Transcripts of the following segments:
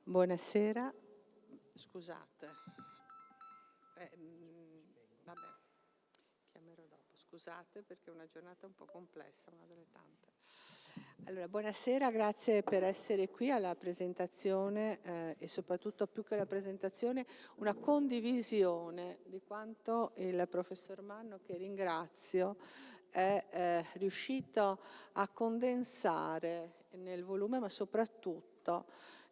Buonasera, scusate, vabbè, chiamerò dopo, scusate perché è una giornata un po' complessa, una delle tante. Allora, buonasera, grazie per essere qui alla presentazione e soprattutto più che la presentazione, una condivisione di quanto il professor Manno, che ringrazio, è riuscito a condensare nel volume, ma soprattutto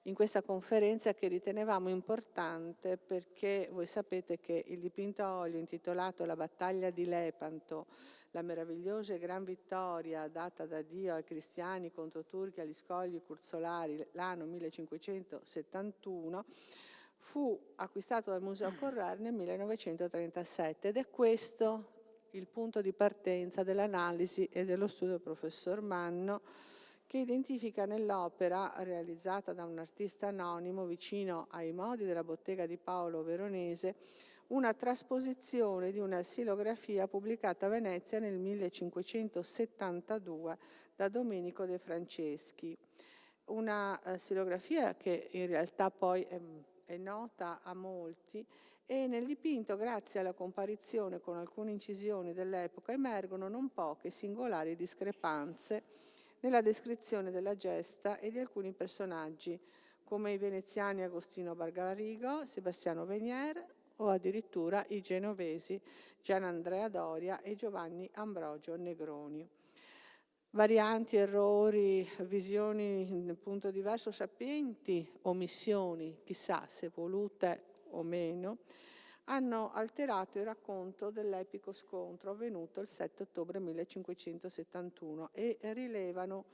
in questa conferenza che ritenevamo importante perché voi sapete che il dipinto a olio intitolato La battaglia di Lepanto, la meravigliosa e gran vittoria data da Dio ai cristiani contro turchi agli scogli curzolari l'anno 1571, fu acquistato dal Museo Corrare nel 1937 ed è questo il punto di partenza dell'analisi e dello studio del professor Manno, che identifica nell'opera realizzata da un artista anonimo vicino ai modi della bottega di Paolo Veronese una trasposizione di una silografia pubblicata a Venezia nel 1572 da Domenico De Franceschi. Una silografia che in realtà poi è nota a molti, e nel dipinto, grazie alla comparizione con alcune incisioni dell'epoca, emergono non poche singolari discrepanze nella descrizione della gesta e di alcuni personaggi, come i veneziani Agostino Bargarigo, Sebastiano Venier o addirittura i genovesi Gianandrea Doria e Giovanni Ambrogio Negroni. Varianti, errori, visioni in punto diverso, sapienti omissioni, chissà se volute o meno, hanno alterato il racconto dell'epico scontro avvenuto il 7 ottobre 1571 e rilevano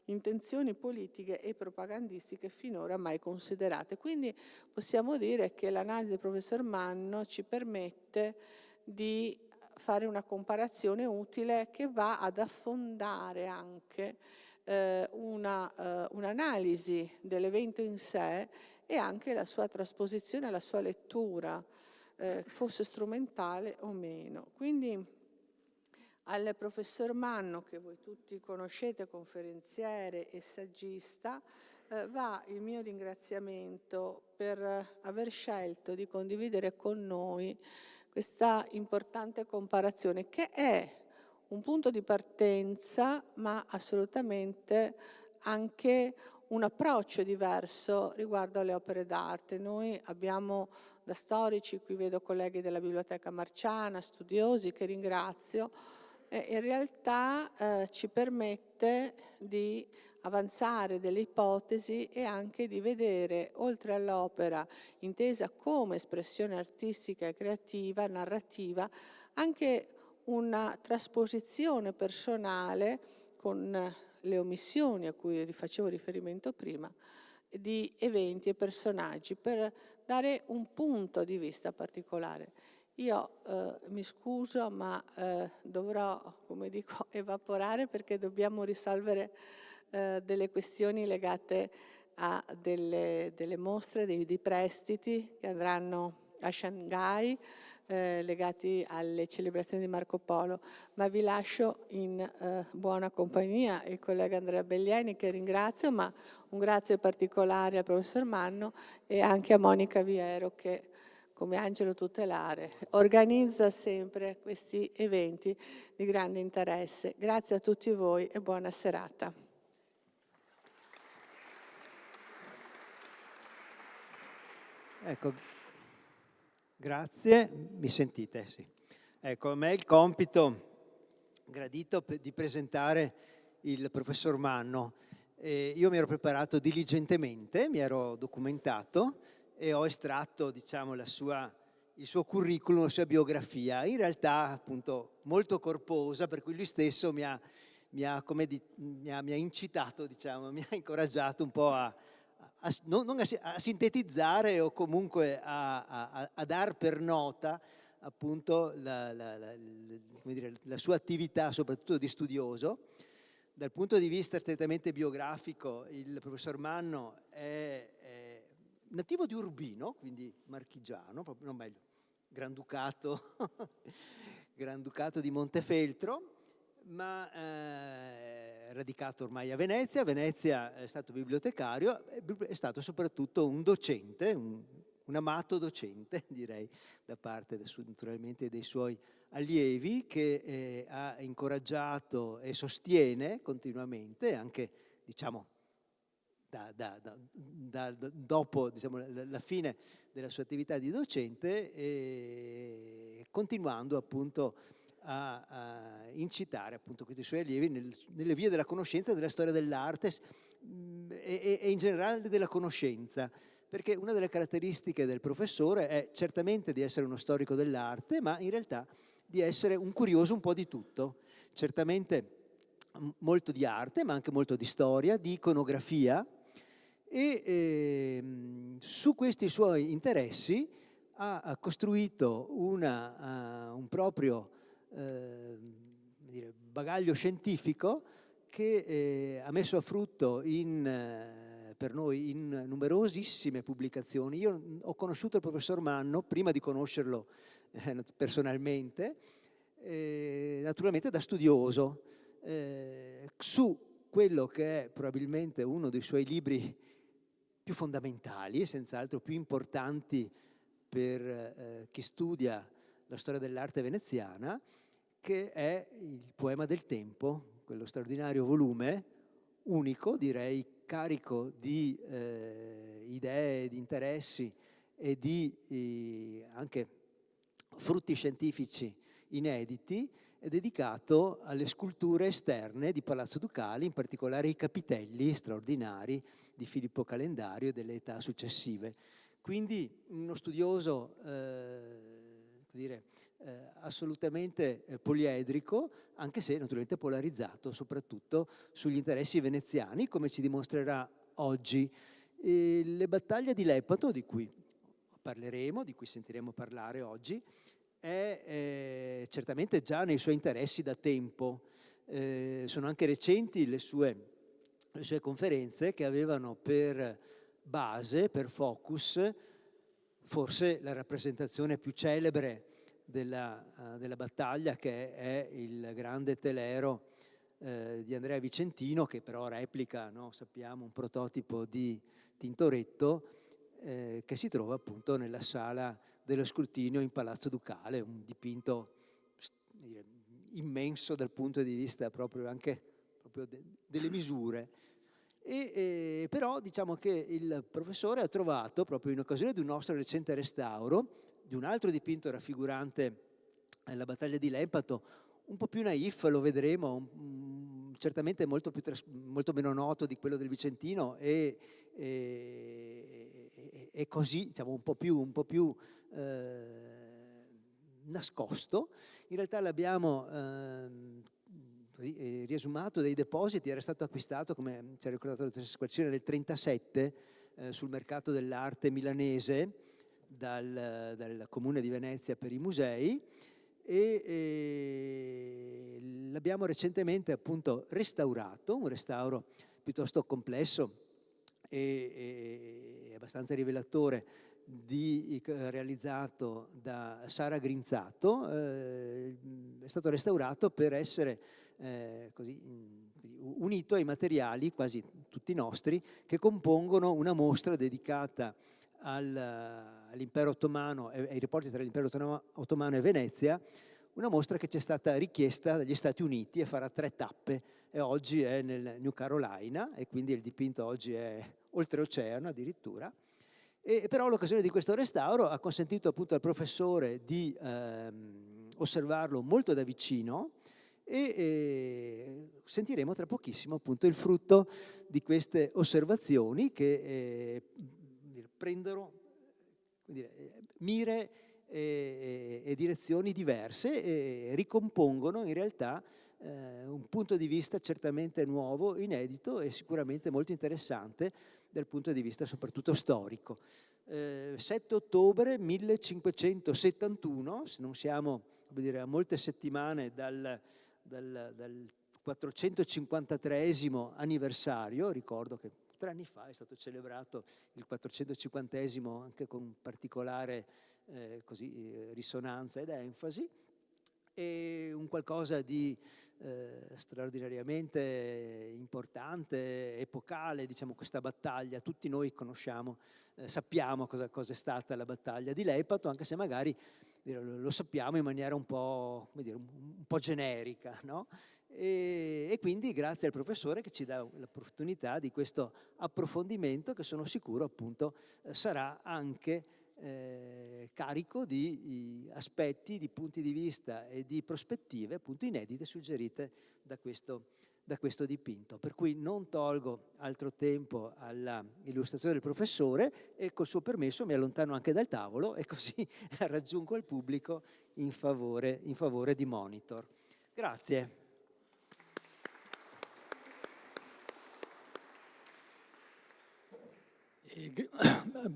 intenzioni politiche e propagandistiche finora mai considerate. Quindi possiamo dire che l'analisi del professor Manno ci permette di fare una comparazione utile che va ad affondare anche un'analisi dell'evento in sé e anche la sua trasposizione, la sua lettura, fosse strumentale o meno. Quindi al professor Manno, che voi tutti conoscete, conferenziere e saggista, va il mio ringraziamento per aver scelto di condividere con noi questa importante comparazione, che è un punto di partenza, ma assolutamente anche un approccio diverso riguardo alle opere d'arte. Noi abbiamo da storici, qui vedo colleghi della Biblioteca Marciana, studiosi che ringrazio, in realtà ci permette di avanzare delle ipotesi e anche di vedere, oltre all'opera intesa come espressione artistica e creativa, narrativa, anche una trasposizione personale con le omissioni a cui facevo riferimento prima, di eventi e personaggi per dare un punto di vista particolare. Io mi scuso, ma dovrò, come dico, evaporare perché dobbiamo risolvere delle questioni legate a delle mostre, dei prestiti che andranno a Shanghai, legati alle celebrazioni di Marco Polo, ma vi lascio in buona compagnia il collega Andrea Bellieni, che ringrazio, ma un grazie particolare al professor Manno e anche a Monica Viero, che come angelo tutelare organizza sempre questi eventi di grande interesse. Grazie a tutti voi e buona serata. Ecco, grazie, mi sentite? Sì. Ecco, a me è il compito gradito di presentare il professor Manno. Io mi ero preparato diligentemente, mi ero documentato e ho estratto, diciamo, il suo curriculum, la sua biografia, in realtà appunto molto corposa, per cui lui stesso mi ha incitato, diciamo, mi ha incoraggiato un po' a sintetizzare o comunque a dar per nota appunto la sua attività, soprattutto di studioso. Dal punto di vista strettamente biografico, il professor Manno è nativo di Urbino, quindi marchigiano, no, meglio, Granducato di Montefeltro, ma radicato ormai a Venezia. A Venezia è stato bibliotecario, è stato soprattutto un docente, un amato docente, direi, da parte naturalmente dei suoi allievi, che ha incoraggiato e sostiene continuamente, anche diciamo dopo, diciamo, la fine della sua attività di docente, e continuando appunto a incitare appunto questi suoi allievi nelle vie della conoscenza, della storia dell'arte e in generale della conoscenza, perché una delle caratteristiche del professore è certamente di essere uno storico dell'arte, ma in realtà di essere un curioso un po' di tutto. Certamente molto di arte, ma anche molto di storia, di iconografia, e su questi suoi interessi ha costruito un proprio bagaglio scientifico che ha messo a frutto per noi in numerosissime pubblicazioni. Io ho conosciuto il professor Manno prima di conoscerlo personalmente, naturalmente da studioso, su quello che è probabilmente uno dei suoi libri più fondamentali, senz'altro più importanti per chi studia la storia dell'arte veneziana, che è il Poema del Tempo, quello straordinario volume, unico, direi, carico di idee, di interessi e di anche frutti scientifici inediti, è dedicato alle sculture esterne di Palazzo Ducale, in particolare i capitelli straordinari di Filippo Calendario e delle età successive. Quindi uno studioso assolutamente poliedrico, anche se naturalmente polarizzato soprattutto sugli interessi veneziani, come ci dimostrerà oggi. Le battaglie di Lepanto, di cui parleremo, di cui sentiremo parlare oggi, è certamente già nei suoi interessi da tempo. Sono anche recenti le sue conferenze, che avevano per base, per focus, forse la rappresentazione più celebre della battaglia, che è il grande telero di Andrea Vicentino, che però replica, no, sappiamo, un prototipo di Tintoretto, che si trova appunto nella sala dello scrutinio in Palazzo Ducale, un dipinto immenso dal punto di vista proprio delle misure. Però diciamo che il professore ha trovato, proprio in occasione di un nostro recente restauro, di un altro dipinto raffigurante la battaglia di Lepanto, un po' più naif, lo vedremo, certamente molto meno noto di quello del Vicentino, e così, diciamo, un po' più nascosto. In realtà l'abbiamo riesumato dai depositi, era stato acquistato, come ci ha ricordato la dottoressa Squarcione, nel 1937 sul mercato dell'arte milanese dal Comune di Venezia per i musei, e l'abbiamo recentemente appunto restaurato, un restauro piuttosto complesso e abbastanza rivelatore, realizzato da Sara Grinzato. È stato restaurato per essere unito ai materiali, quasi tutti nostri, che compongono una mostra dedicata all'impero ottomano e ai rapporti tra l'impero ottomano e Venezia, una mostra che ci è stata richiesta dagli Stati Uniti e farà 3 tappe, e oggi è nel New Carolina, e quindi il dipinto oggi è oltreoceano addirittura. Però l'occasione di questo restauro ha consentito appunto al professore di osservarlo molto da vicino, e sentiremo tra pochissimo appunto il frutto di queste osservazioni, che prendono mire e direzioni diverse, e ricompongono in realtà un punto di vista certamente nuovo, inedito e sicuramente molto interessante dal punto di vista soprattutto storico. 7 ottobre 1571, non siamo a molte settimane dal 453esimo anniversario. Ricordo che 3 anni fa è stato celebrato il 450esimo, anche con particolare risonanza ed enfasi, e un qualcosa di straordinariamente importante, epocale, diciamo, questa battaglia. Tutti noi conosciamo, sappiamo cosa è stata la battaglia di Lepanto, anche se magari lo sappiamo in maniera un po', come dire, un po' generica, no? E quindi grazie al professore che ci dà l'opportunità di questo approfondimento che sono sicuro appunto sarà anche carico di aspetti, di punti di vista e di prospettive appunto inedite suggerite da questo dipinto. Per cui non tolgo altro tempo alla illustrazione del professore e col suo permesso mi allontano anche dal tavolo e così raggiungo il pubblico in favore di Monitor. Grazie.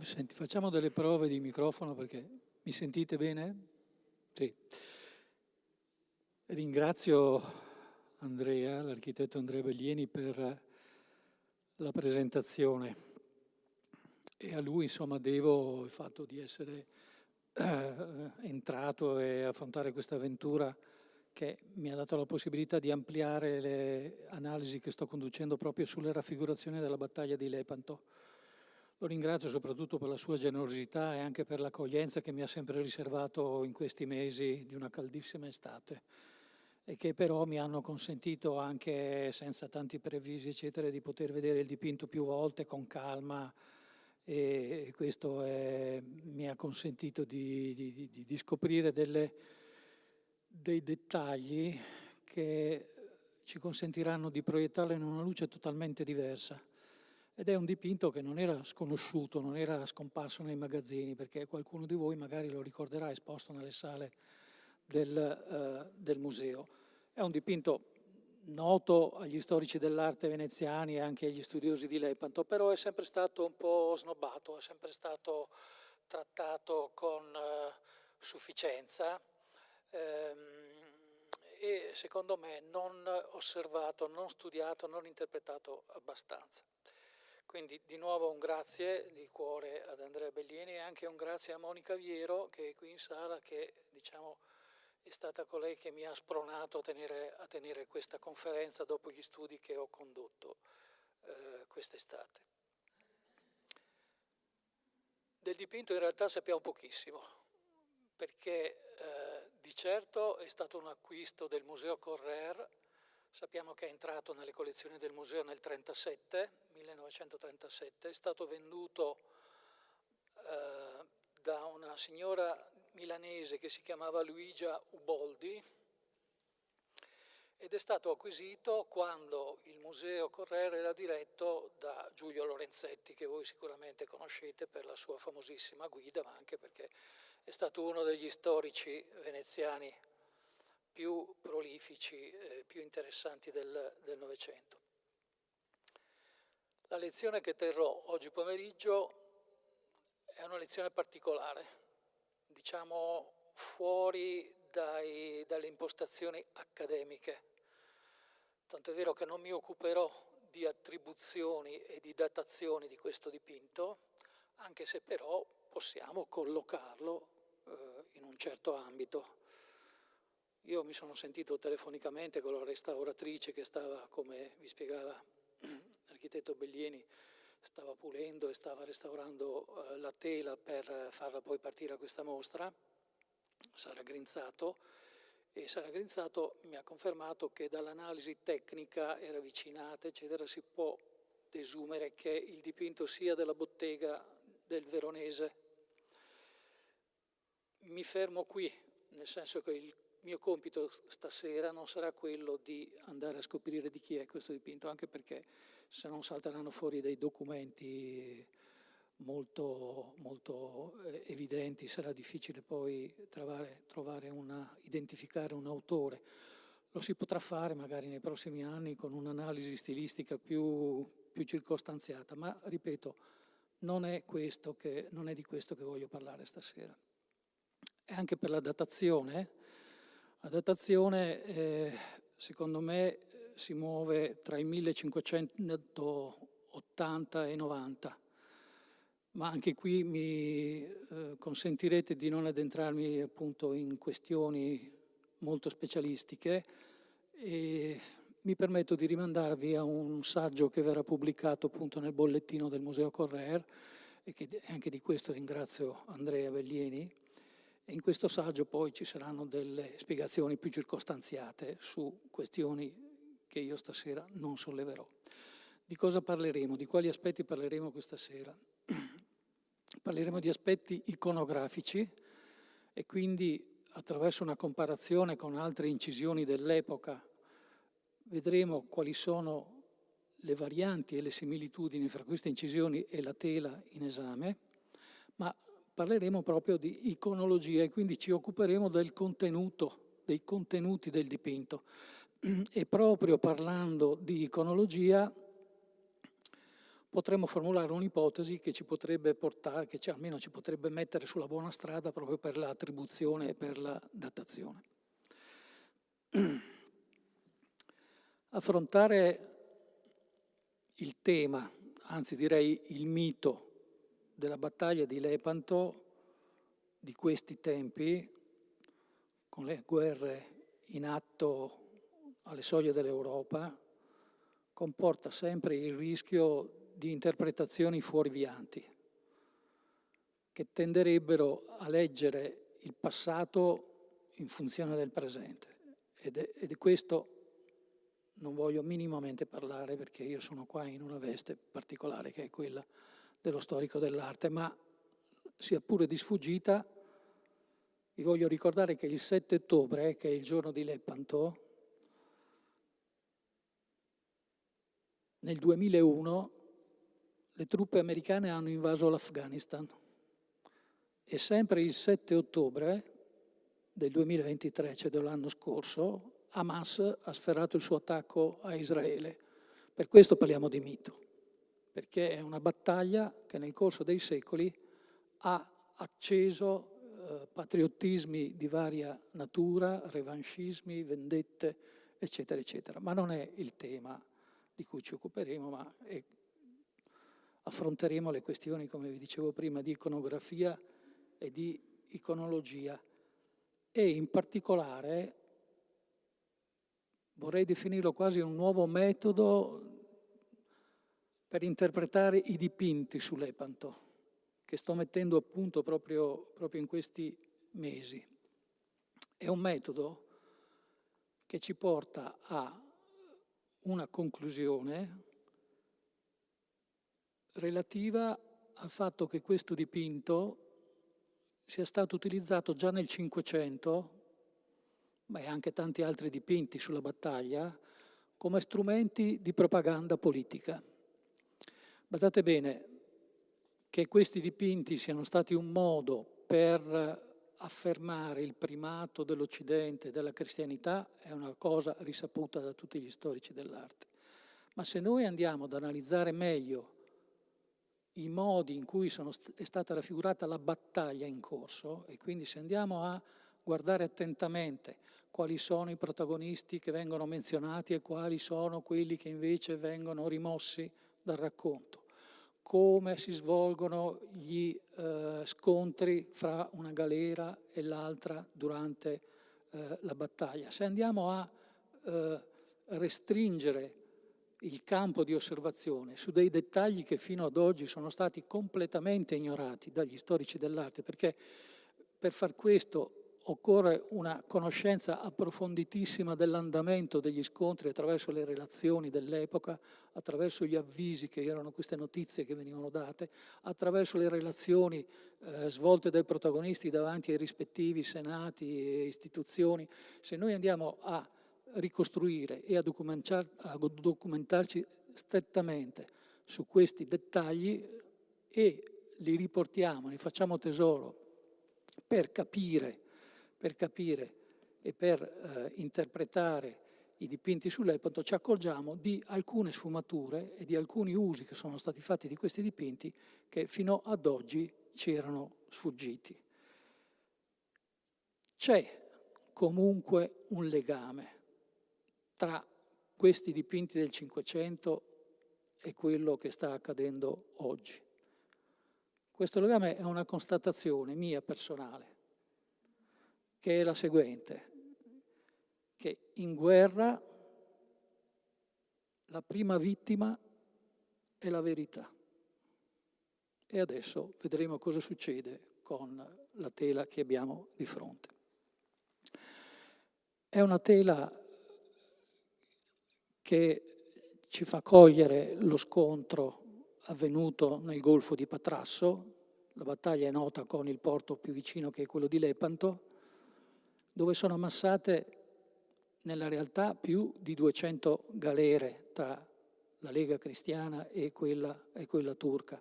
Senti, facciamo delle prove di microfono perché mi sentite bene? Sì. Ringrazio Andrea, l'architetto Andrea Bellieni, per la presentazione e a lui insomma devo il fatto di essere entrato e affrontare questa avventura che mi ha dato la possibilità di ampliare le analisi che sto conducendo proprio sulle raffigurazioni della battaglia di Lepanto. Lo ringrazio soprattutto per la sua generosità e anche per l'accoglienza che mi ha sempre riservato in questi mesi di una caldissima estate e che però mi hanno consentito anche senza tanti preavvisi eccetera di poter vedere il dipinto più volte con calma e questo mi ha consentito di scoprire dei dettagli che ci consentiranno di proiettarlo in una luce totalmente diversa. Ed è un dipinto che non era sconosciuto, non era scomparso nei magazzini, perché qualcuno di voi magari lo ricorderà esposto nelle sale del museo. È un dipinto noto agli storici dell'arte veneziani e anche agli studiosi di Lepanto, però è sempre stato un po' snobbato, è sempre stato trattato con sufficienza e secondo me non osservato, non studiato, non interpretato abbastanza. Quindi di nuovo un grazie di cuore ad Andrea Bellieni e anche un grazie a Monica Viero che è qui in sala, che diciamo è stata colei che mi ha spronato a tenere questa conferenza dopo gli studi che ho condotto quest'estate. Del dipinto in realtà sappiamo pochissimo, perché di certo è stato un acquisto del Museo Correr. Sappiamo che è entrato nelle collezioni del museo nel 1937, è stato venduto da una signora milanese che si chiamava Luigia Uboldi ed è stato acquisito quando il Museo Correr era diretto da Giulio Lorenzetti, che voi sicuramente conoscete per la sua famosissima guida, ma anche perché è stato uno degli storici veneziani più prolifici, più interessanti del Novecento. La lezione che terrò oggi pomeriggio è una lezione particolare, diciamo fuori dalle impostazioni accademiche. Tanto è vero che non mi occuperò di attribuzioni e di datazioni di questo dipinto, anche se però possiamo collocarlo in un certo ambito. Io mi sono sentito telefonicamente con la restauratrice che stava, come vi spiegava l'architetto Bellieni, stava pulendo e stava restaurando la tela per farla poi partire a questa mostra, Sara Grinzato, e Sara Grinzato mi ha confermato che dall'analisi tecnica e ravvicinata, eccetera, si può desumere che il dipinto sia della bottega del Veronese. Mi fermo qui, nel senso che il mio compito stasera non sarà quello di andare a scoprire di chi è questo dipinto, anche perché se non salteranno fuori dei documenti molto evidenti, sarà difficile poi identificare un autore. Lo si potrà fare magari nei prossimi anni con un'analisi stilistica più circostanziata, ma ripeto, non è di questo che voglio parlare stasera. E anche per la datazione. La datazione, secondo me, si muove tra il 1580 e 90, ma anche qui mi consentirete di non addentrarmi appunto in questioni molto specialistiche E mi permetto di rimandarvi a un saggio che verrà pubblicato appunto nel bollettino del Museo Correr, e che anche di questo ringrazio Andrea Veglieni. E in questo saggio poi ci saranno delle spiegazioni più circostanziate su questioni che io stasera non solleverò. Di cosa parleremo? Di quali aspetti parleremo questa sera? Parleremo di aspetti iconografici e quindi attraverso una comparazione con altre incisioni dell'epoca vedremo quali sono le varianti e le similitudini fra queste incisioni e la tela in esame, ma parleremo proprio di iconologia e quindi ci occuperemo del contenuto, dei contenuti del dipinto. E proprio parlando di iconologia potremmo formulare un'ipotesi che ci potrebbe portare, che almeno ci potrebbe mettere sulla buona strada proprio per l'attribuzione e per la datazione. Affrontare il tema, anzi direi il mito della battaglia di Lepanto di questi tempi, con le guerre in atto alle soglie dell'Europa, comporta sempre il rischio di interpretazioni fuorvianti, che tenderebbero a leggere il passato in funzione del presente. E di questo non voglio minimamente parlare, perché io sono qua in una veste particolare, che è quella dello storico dell'arte, ma sia pure di sfuggita, vi voglio ricordare che il 7 ottobre, che è il giorno di Lepanto, nel 2001 le truppe americane hanno invaso l'Afghanistan e sempre il 7 ottobre del 2023, cioè dell'anno scorso, Hamas ha sferrato il suo attacco a Israele. Per questo parliamo di mito, perché è una battaglia che nel corso dei secoli ha acceso patriottismi di varia natura, revanchismi, vendette, eccetera, eccetera. Ma non è il tema di cui ci occuperemo, ma affronteremo le questioni, come vi dicevo prima, di iconografia e di iconologia. E in particolare vorrei definirlo quasi un nuovo metodo per interpretare i dipinti su Lepanto, che sto mettendo a punto proprio in questi mesi. È un metodo che ci porta a una conclusione relativa al fatto che questo dipinto sia stato utilizzato già nel Cinquecento, ma anche tanti altri dipinti sulla battaglia, come strumenti di propaganda politica. Badate bene che questi dipinti siano stati un modo per affermare il primato dell'Occidente e della cristianità è una cosa risaputa da tutti gli storici dell'arte. Ma se noi andiamo ad analizzare meglio i modi in cui è stata raffigurata la battaglia in corso, e quindi se andiamo a guardare attentamente quali sono i protagonisti che vengono menzionati e quali sono quelli che invece vengono rimossi dal racconto, come si svolgono gli scontri fra una galera e l'altra durante la battaglia. Se andiamo a restringere il campo di osservazione su dei dettagli che fino ad oggi sono stati completamente ignorati dagli storici dell'arte, perché per far questo occorre una conoscenza approfonditissima dell'andamento degli scontri attraverso le relazioni dell'epoca, attraverso gli avvisi che erano queste notizie che venivano date, attraverso le relazioni svolte dai protagonisti davanti ai rispettivi senati e istituzioni. Se noi andiamo a ricostruire e a documentarci strettamente su questi dettagli e li riportiamo, ne facciamo tesoro per capire e per interpretare i dipinti su Lepanto, ci accorgiamo di alcune sfumature e di alcuni usi che sono stati fatti di questi dipinti che fino ad oggi ci erano sfuggiti. C'è comunque un legame tra questi dipinti del Cinquecento e quello che sta accadendo oggi. Questo legame è una constatazione mia personale, che è la seguente. che in guerra la prima vittima è la verità. E adesso vedremo cosa succede con la tela che abbiamo di fronte. È una tela che ci fa cogliere lo scontro avvenuto nel Golfo di Patrasso. La battaglia è nota con il porto più vicino, che è quello di Lepanto, dove sono ammassate nella realtà più di 200 galere tra la Lega Cristiana e quella turca,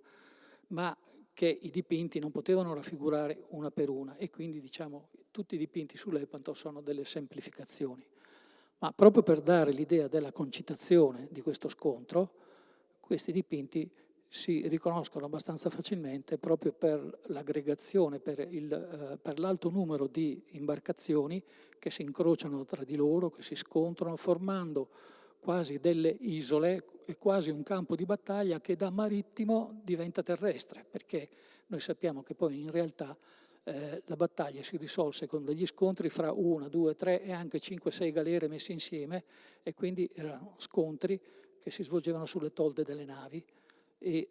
ma che i dipinti non potevano raffigurare una per una, e quindi diciamo tutti i dipinti su Lepanto sono delle semplificazioni. Ma proprio per dare l'idea della concitazione di questo scontro, questi dipinti si riconoscono abbastanza facilmente proprio per l'aggregazione, per l'alto numero di imbarcazioni che si incrociano tra di loro, che si scontrano, formando quasi delle isole e quasi un campo di battaglia che da marittimo diventa terrestre, perché noi sappiamo che poi in realtà la battaglia si risolse con degli scontri fra 1, 2, 3 e anche 5, 6 galere messe insieme, e quindi erano scontri che si svolgevano sulle tolde delle navi e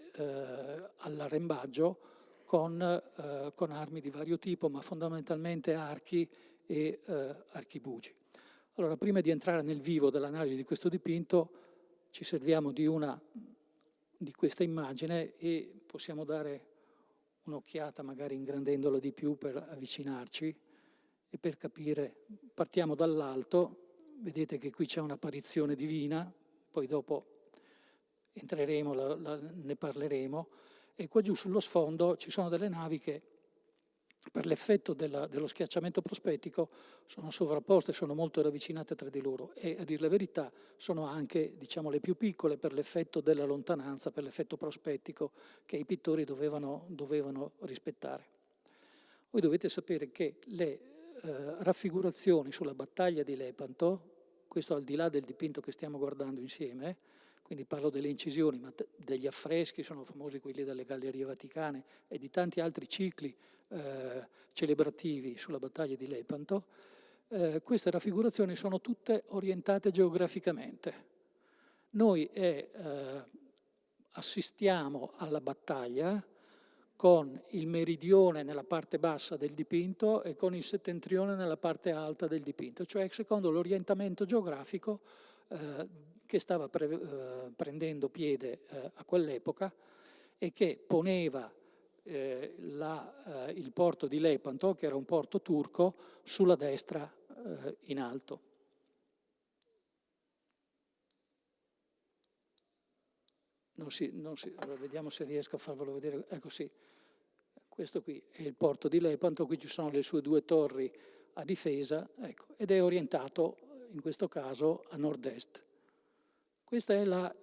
all'arrembaggio con armi di vario tipo, ma fondamentalmente archi e archibugi. Allora, prima di entrare nel vivo dell'analisi di questo dipinto, ci serviamo di questa immagine e possiamo dare un'occhiata, magari ingrandendolo di più per avvicinarci e per capire. Partiamo dall'alto, vedete che qui c'è un'apparizione divina, poi dopo entreremo, ne parleremo, e qua giù sullo sfondo ci sono delle navi che per l'effetto dello schiacciamento prospettico sono sovrapposte, sono molto ravvicinate tra di loro, e a dir la verità sono anche, diciamo, le più piccole per l'effetto della lontananza, per l'effetto prospettico che i pittori dovevano rispettare. Voi dovete sapere che le raffigurazioni sulla battaglia di Lepanto, questo al di là del dipinto che stiamo guardando insieme, quindi parlo delle incisioni, ma degli affreschi, sono famosi quelli delle Gallerie Vaticane e di tanti altri cicli celebrativi sulla battaglia di Lepanto, queste raffigurazioni sono tutte orientate geograficamente. Noi assistiamo alla battaglia con il meridione nella parte bassa del dipinto e con il settentrione nella parte alta del dipinto, cioè secondo l'orientamento geografico che stava prendendo piede a quell'epoca e che poneva il porto di Lepanto, che era un porto turco, sulla destra in alto. Allora, vediamo se riesco a farvelo vedere. Ecco, sì, questo qui è il porto di Lepanto, qui ci sono le sue 2 torri a difesa, ecco, ed è orientato in questo caso a nord-est. Questa è la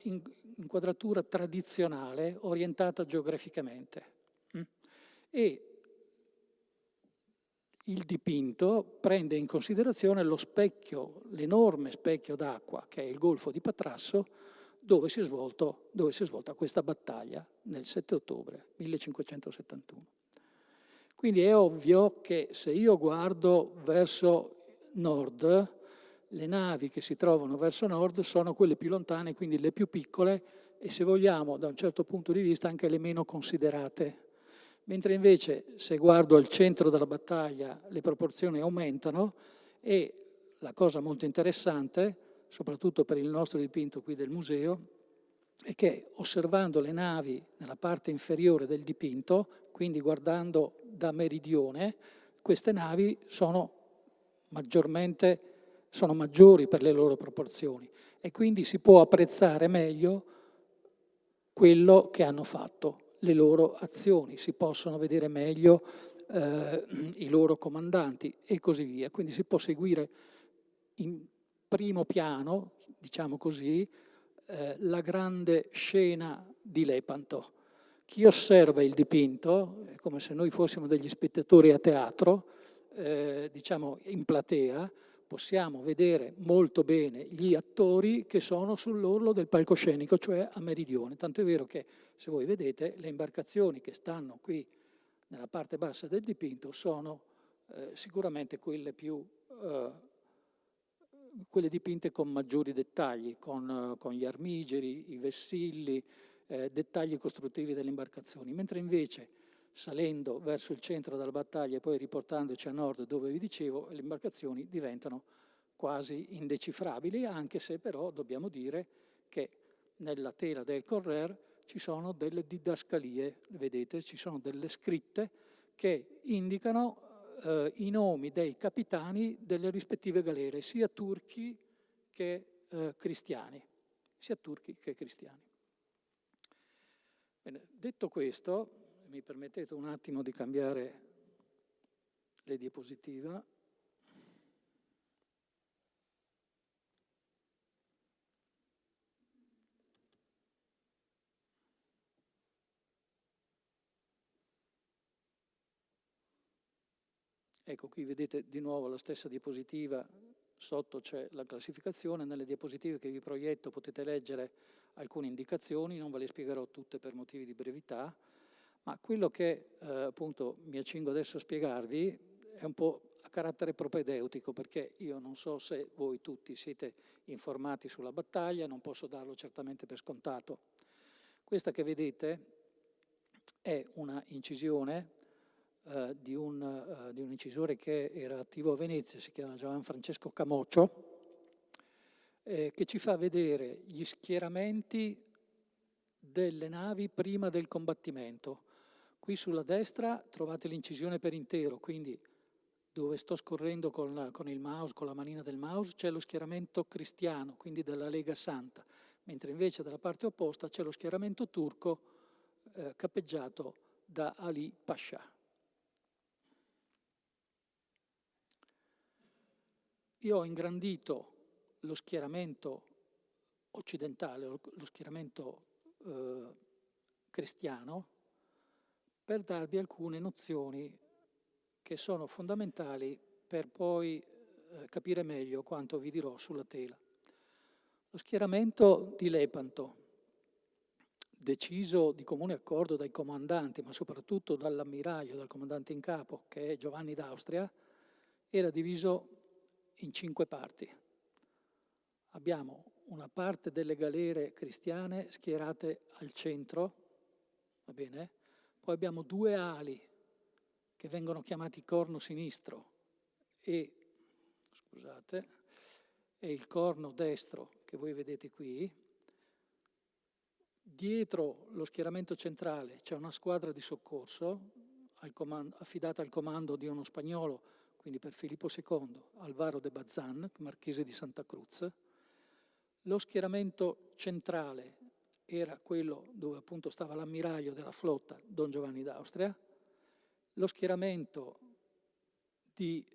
inquadratura tradizionale orientata geograficamente. E il dipinto prende in considerazione lo specchio, l'enorme specchio d'acqua che è il Golfo di Patrasso, dove si è svolta questa battaglia nel 7 ottobre 1571. Quindi è ovvio che se io guardo verso nord, le navi che si trovano verso nord sono quelle più lontane, quindi le più piccole e, se vogliamo, da un certo punto di vista anche le meno considerate. Mentre invece, se guardo al centro della battaglia, le proporzioni aumentano, e la cosa molto interessante, soprattutto per il nostro dipinto qui del museo, è che osservando le navi nella parte inferiore del dipinto, quindi guardando da meridione, queste navi sono maggiori per le loro proporzioni, e quindi si può apprezzare meglio quello che hanno fatto, le loro azioni, si possono vedere meglio i loro comandanti e così via. Quindi si può seguire in primo piano, diciamo così, la grande scena di Lepanto. Chi osserva il dipinto, è come se noi fossimo degli spettatori a teatro, diciamo in platea, possiamo vedere molto bene gli attori che sono sull'orlo del palcoscenico, cioè a meridione. Tanto è vero che, se voi vedete, le imbarcazioni che stanno qui nella parte bassa del dipinto sono sicuramente quelle più quelle dipinte con maggiori dettagli, con gli armigeri, i vessilli, dettagli costruttivi delle imbarcazioni, mentre invece salendo verso il centro della battaglia e poi riportandoci a nord dove vi dicevo, le imbarcazioni diventano quasi indecifrabili, anche se però dobbiamo dire che nella tela del Correr ci sono delle didascalie, vedete, ci sono delle scritte che indicano i nomi dei capitani delle rispettive galere, sia turchi che cristiani. Sia turchi che cristiani. Bene, detto questo, mi permettete un attimo di cambiare le diapositive. Ecco, qui vedete di nuovo la stessa diapositiva, sotto c'è la classificazione, nelle diapositive che vi proietto potete leggere alcune indicazioni, non ve le spiegherò tutte per motivi di brevità, ma quello che appunto mi accingo adesso a spiegarvi è un po' a carattere propedeutico, perché io non so se voi tutti siete informati sulla battaglia, non posso darlo certamente per scontato. Questa che vedete è una incisione di un incisore che era attivo a Venezia, si chiama Gianfrancesco Camoccio, che ci fa vedere gli schieramenti delle navi prima del combattimento. Qui sulla destra trovate l'incisione per intero, quindi dove sto scorrendo con il mouse, con la manina del mouse, c'è lo schieramento cristiano, quindi della Lega Santa, mentre invece dalla parte opposta c'è lo schieramento turco capeggiato da Ali Pascià. Io ho ingrandito lo schieramento occidentale, lo schieramento cristiano, per darvi alcune nozioni che sono fondamentali per poi capire meglio quanto vi dirò sulla tela. Lo schieramento di Lepanto, deciso di comune accordo dai comandanti, ma soprattutto dall'ammiraglio, dal comandante in capo, che è Giovanni d'Austria, era diviso in 5 parti. Abbiamo una parte delle galere cristiane schierate al centro, va bene? Poi abbiamo 2 ali che vengono chiamati corno sinistro e il corno destro che voi vedete qui. Dietro lo schieramento centrale c'è una squadra di soccorso affidata al comando di uno spagnolo, quindi per Filippo II, Alvaro de Bazan, marchese di Santa Cruz. Lo schieramento centrale era quello dove appunto stava l'ammiraglio della flotta, Don Giovanni d'Austria. Lo schieramento di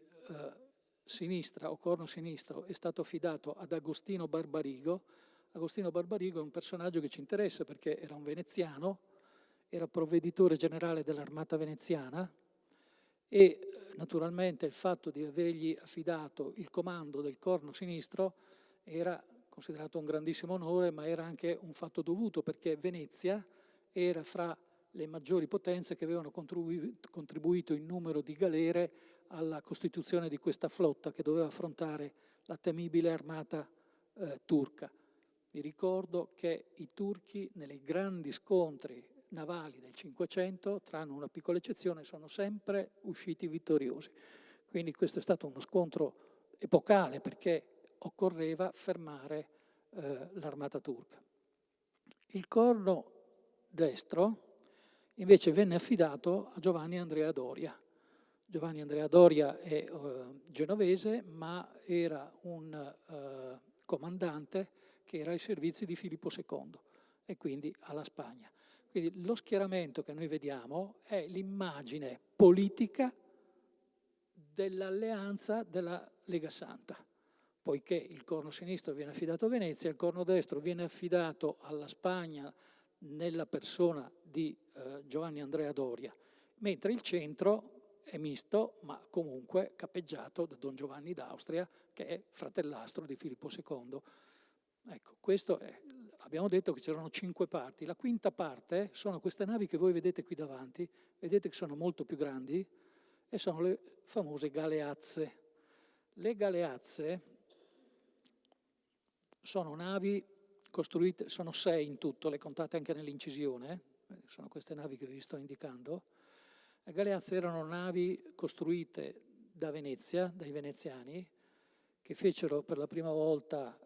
sinistra o corno sinistro è stato affidato ad Agostino Barbarigo. Agostino Barbarigo è un personaggio che ci interessa perché era un veneziano, era provveditore generale dell'armata veneziana e naturalmente il fatto di avergli affidato il comando del corno sinistro era considerato un grandissimo onore, ma era anche un fatto dovuto perché Venezia era fra le maggiori potenze che avevano contribuito in numero di galere alla costituzione di questa flotta che doveva affrontare la temibile armata turca. Vi ricordo che i turchi nei grandi scontri navali del Cinquecento, tranne una piccola eccezione, sono sempre usciti vittoriosi. Quindi questo è stato uno scontro epocale perché occorreva fermare l'armata turca. Il corno destro invece venne affidato a Giovanni Andrea Doria. Giovanni Andrea Doria è genovese, ma era un comandante che era ai servizi di Filippo II e quindi alla Spagna. Quindi lo schieramento che noi vediamo è l'immagine politica dell'alleanza della Lega Santa, poiché il corno sinistro viene affidato a Venezia, il corno destro viene affidato alla Spagna nella persona di Giovanni Andrea Doria, mentre il centro è misto, ma comunque capeggiato da Don Giovanni d'Austria, che è fratellastro di Filippo II. Ecco, questo è. Abbiamo detto che c'erano 5 parti. La quinta parte sono queste navi che voi vedete qui davanti, vedete che sono molto più grandi, e sono le famose galeazze. Le galeazze sono navi costruite, sono 6 in tutto, le contate anche nell'incisione, sono queste navi che vi sto indicando. Le galeazze erano navi costruite da Venezia, dai veneziani, che fecero per la prima volta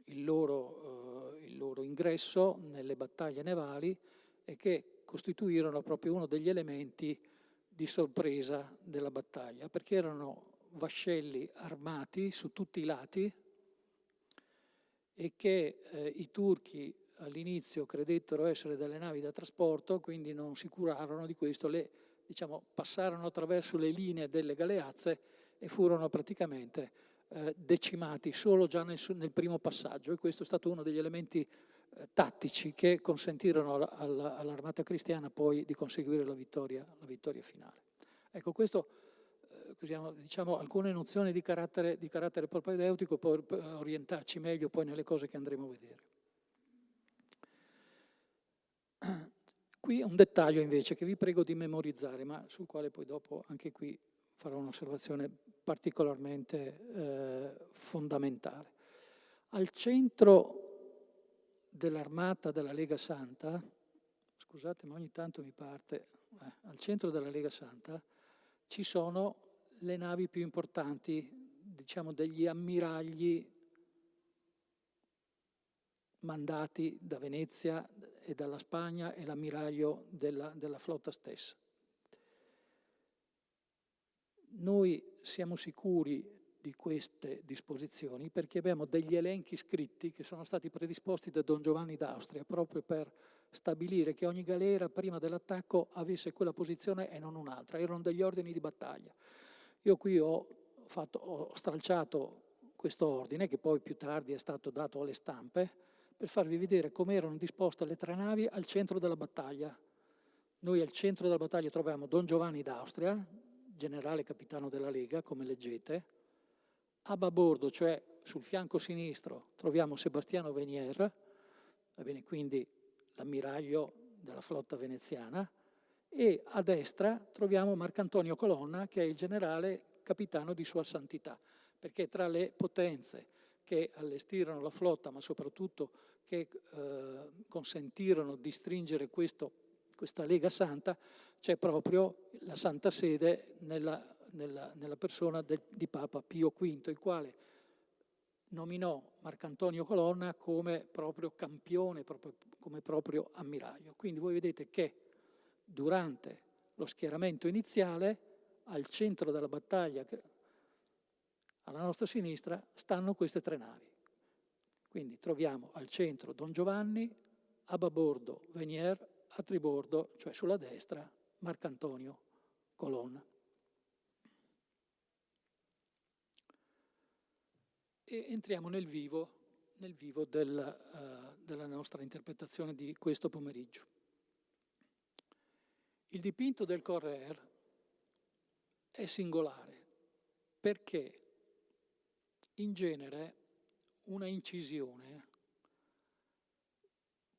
il loro ingresso nelle battaglie navali e che costituirono proprio uno degli elementi di sorpresa della battaglia, perché erano vascelli armati su tutti i lati e che i turchi all'inizio credettero essere delle navi da trasporto, quindi non si curarono di questo, passarono attraverso le linee delle galeazze e furono praticamente decimati solo già nel primo passaggio, e questo è stato uno degli elementi tattici che consentirono all'armata cristiana poi di conseguire la vittoria finale. Ecco, questo diciamo alcune nozioni di carattere propedeutico per orientarci meglio poi nelle cose che andremo a vedere. Qui un dettaglio invece che vi prego di memorizzare, ma sul quale poi dopo anche qui farò un'osservazione particolarmente fondamentale. Al centro dell'armata della Lega Santa, scusate ma ogni tanto mi parte, al centro della Lega Santa ci sono le navi più importanti, diciamo degli ammiragli mandati da Venezia e dalla Spagna e l'ammiraglio della flotta stessa. Noi siamo sicuri di queste disposizioni perché abbiamo degli elenchi scritti che sono stati predisposti da Don Giovanni d'Austria proprio per stabilire che ogni galera prima dell'attacco avesse quella posizione e non un'altra, erano degli ordini di battaglia. Io qui ho stralciato questo ordine che poi più tardi è stato dato alle stampe per farvi vedere come erano disposte le 3 navi al centro della battaglia. Noi al centro della battaglia troviamo Don Giovanni d'Austria, generale capitano della Lega, come leggete. A babordo, cioè sul fianco sinistro, troviamo Sebastiano Venier, va bene, quindi l'ammiraglio della flotta veneziana, e a destra troviamo Marcantonio Colonna, che è il generale capitano di Sua Santità, perché tra le potenze che allestirono la flotta, ma soprattutto che consentirono di stringere questa Lega Santa, c'è proprio la Santa Sede nella persona di Papa Pio V, il quale nominò Marcantonio Colonna come proprio campione, come proprio ammiraglio. Quindi voi vedete che durante lo schieramento iniziale, al centro della battaglia, alla nostra sinistra, stanno queste 3 navi. Quindi troviamo al centro Don Giovanni, a babordo Venier, a tribordo, cioè sulla destra, Marcantonio Colonna. E entriamo nel vivo della nostra interpretazione di questo pomeriggio. Il dipinto del Correr è singolare perché in genere una incisione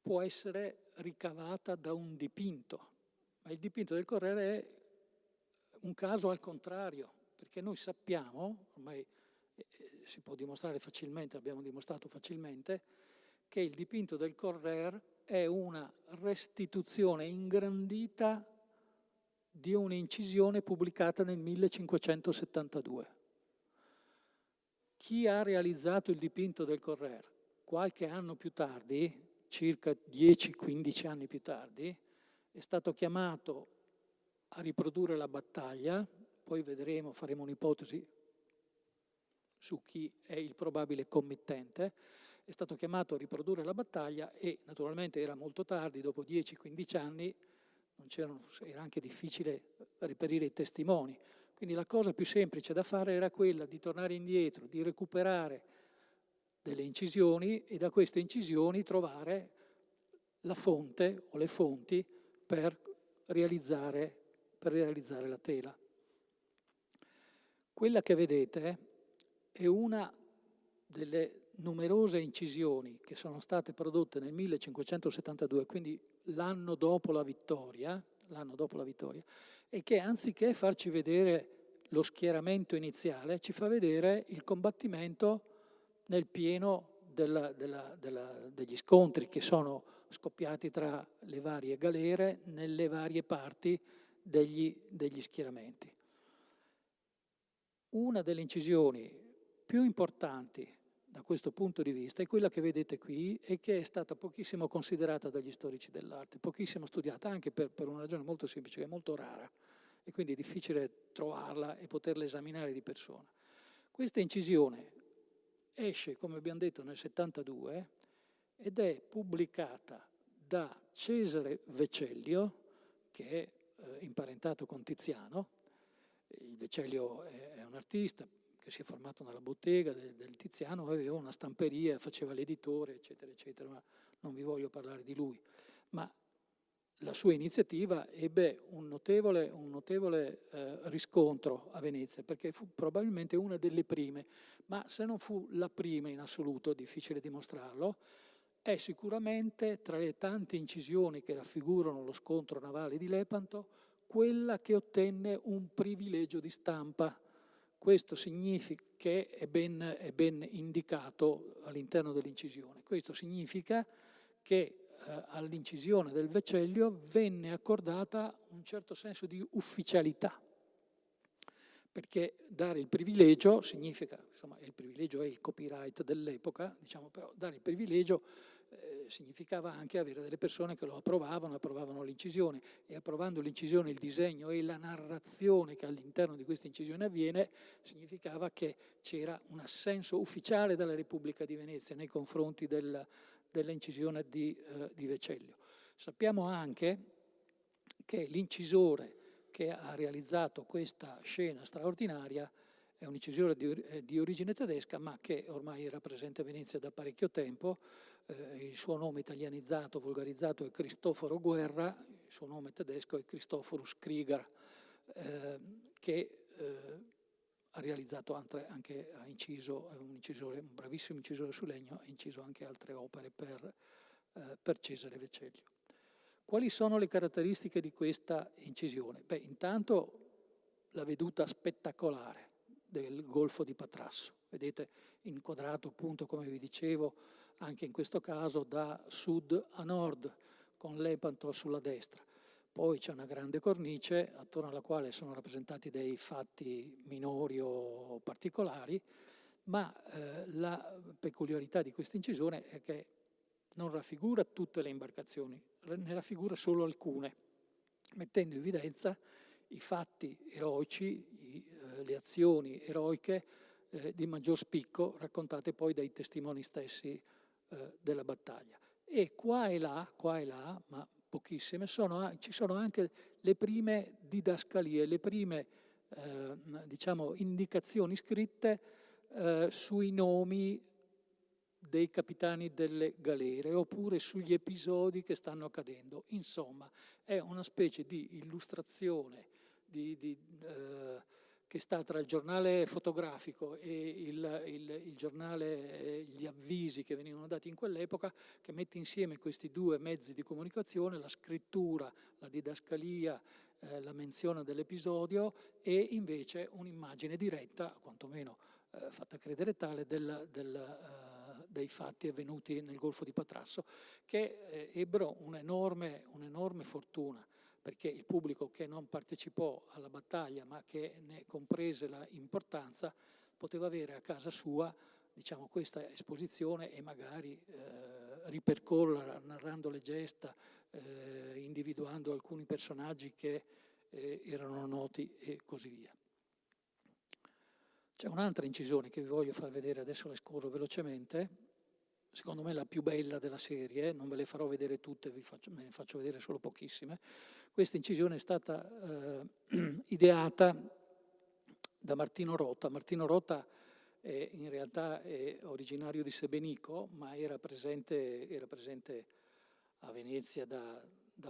può essere ricavata da un dipinto, ma il dipinto del Correr è un caso al contrario, perché noi sappiamo, ormai si può dimostrare facilmente, abbiamo dimostrato facilmente, che il dipinto del Correr è una restituzione ingrandita di un'incisione pubblicata nel 1572. Chi ha realizzato il dipinto del Correr qualche anno più tardi, circa 10-15 anni più tardi, è stato chiamato a riprodurre la battaglia, poi vedremo, faremo un'ipotesi su chi è il probabile committente, è stato chiamato a riprodurre la battaglia e naturalmente era molto tardi, dopo 10-15 anni era anche difficile reperire i testimoni. Quindi la cosa più semplice da fare era quella di tornare indietro, di recuperare delle incisioni e da queste incisioni trovare la fonte o le fonti per realizzare la tela. Quella che vedete è una delle numerose incisioni che sono state prodotte nel 1572, quindi l'anno dopo la vittoria, e che anziché farci vedere lo schieramento iniziale, ci fa vedere il combattimento nel pieno degli scontri che sono scoppiati tra le varie galere nelle varie parti degli schieramenti. Una delle incisioni più importanti da questo punto di vista è quella che vedete qui e che è stata pochissimo considerata dagli storici dell'arte, pochissimo studiata, anche per una ragione molto semplice, che è molto rara e quindi è difficile trovarla e poterla esaminare di persona. Questa incisione esce, come abbiamo detto, nel 72 ed è pubblicata da Cesare Vecellio, che è imparentato con Tiziano. Il Vecellio è un artista che si è formato nella bottega del Tiziano, aveva una stamperia, faceva l'editore, eccetera, eccetera, ma non vi voglio parlare di lui. Ma la sua iniziativa ebbe un notevole riscontro a Venezia, perché fu probabilmente una delle prime, ma se non fu la prima in assoluto, difficile dimostrarlo, è sicuramente tra le tante incisioni che raffigurano lo scontro navale di Lepanto, quella che ottenne un privilegio di stampa. Questo significa che è ben indicato all'interno dell'incisione. Questo significa che all'incisione del Vecellio venne accordata un certo senso di ufficialità, perché dare il privilegio significa, insomma, il privilegio è il copyright dell'epoca, diciamo, però dare il privilegio significava anche avere delle persone che lo approvavano l'incisione, e approvando l'incisione, il disegno e la narrazione che all'interno di questa incisione avviene, significava che c'era un assenso ufficiale della Repubblica di Venezia nei confronti dell'incisione di Vecellio. Sappiamo anche che l'incisore che ha realizzato questa scena straordinaria è un incisore di origine tedesca, ma che ormai era presente a Venezia da parecchio tempo. Il suo nome italianizzato, volgarizzato è Cristoforo Guerra, il suo nome tedesco è Christophorus Krieger, che ha realizzato anche, ha inciso, è un bravissimo incisore su legno, ha inciso anche altre opere per Cesare Vecellio. Quali sono le caratteristiche di questa incisione? Beh, intanto la veduta spettacolare del Golfo di Patrasso. Vedete, inquadrato appunto, come vi dicevo, anche in questo caso da sud a nord, con Lepanto sulla destra. Poi c'è una grande cornice attorno alla quale sono rappresentati dei fatti minori o particolari, ma la peculiarità di questa incisione è che non raffigura tutte le imbarcazioni, ne raffigura solo alcune, mettendo in evidenza i fatti eroici, le azioni eroiche di maggior spicco, raccontate poi dai testimoni stessi della battaglia. E qua e là, ma pochissime, ci sono anche le prime didascalie, le prime diciamo, indicazioni scritte sui nomi dei capitani delle galere, oppure sugli episodi che stanno accadendo. Insomma, è una specie di illustrazione che sta tra il giornale fotografico e il giornale, gli avvisi che venivano dati in quell'epoca, che mette insieme questi due mezzi di comunicazione, la scrittura, la didascalia, la menzione dell'episodio, e invece un'immagine diretta, quantomeno fatta credere tale, dei fatti avvenuti nel Golfo di Patrasso, che ebbero un'enorme fortuna, perché il pubblico che non partecipò alla battaglia ma che ne comprese la importanza poteva avere a casa sua, diciamo, questa esposizione e magari ripercorrerla narrando le gesta, individuando alcuni personaggi che erano noti e così via. C'è un'altra incisione che vi voglio far vedere, adesso la scorro velocemente, secondo me la più bella della serie, non ve le farò vedere tutte, me ne faccio vedere solo pochissime. Questa incisione è stata ideata da Martino Rota. Martino Rota in realtà è originario di Sebenico, ma era presente a Venezia da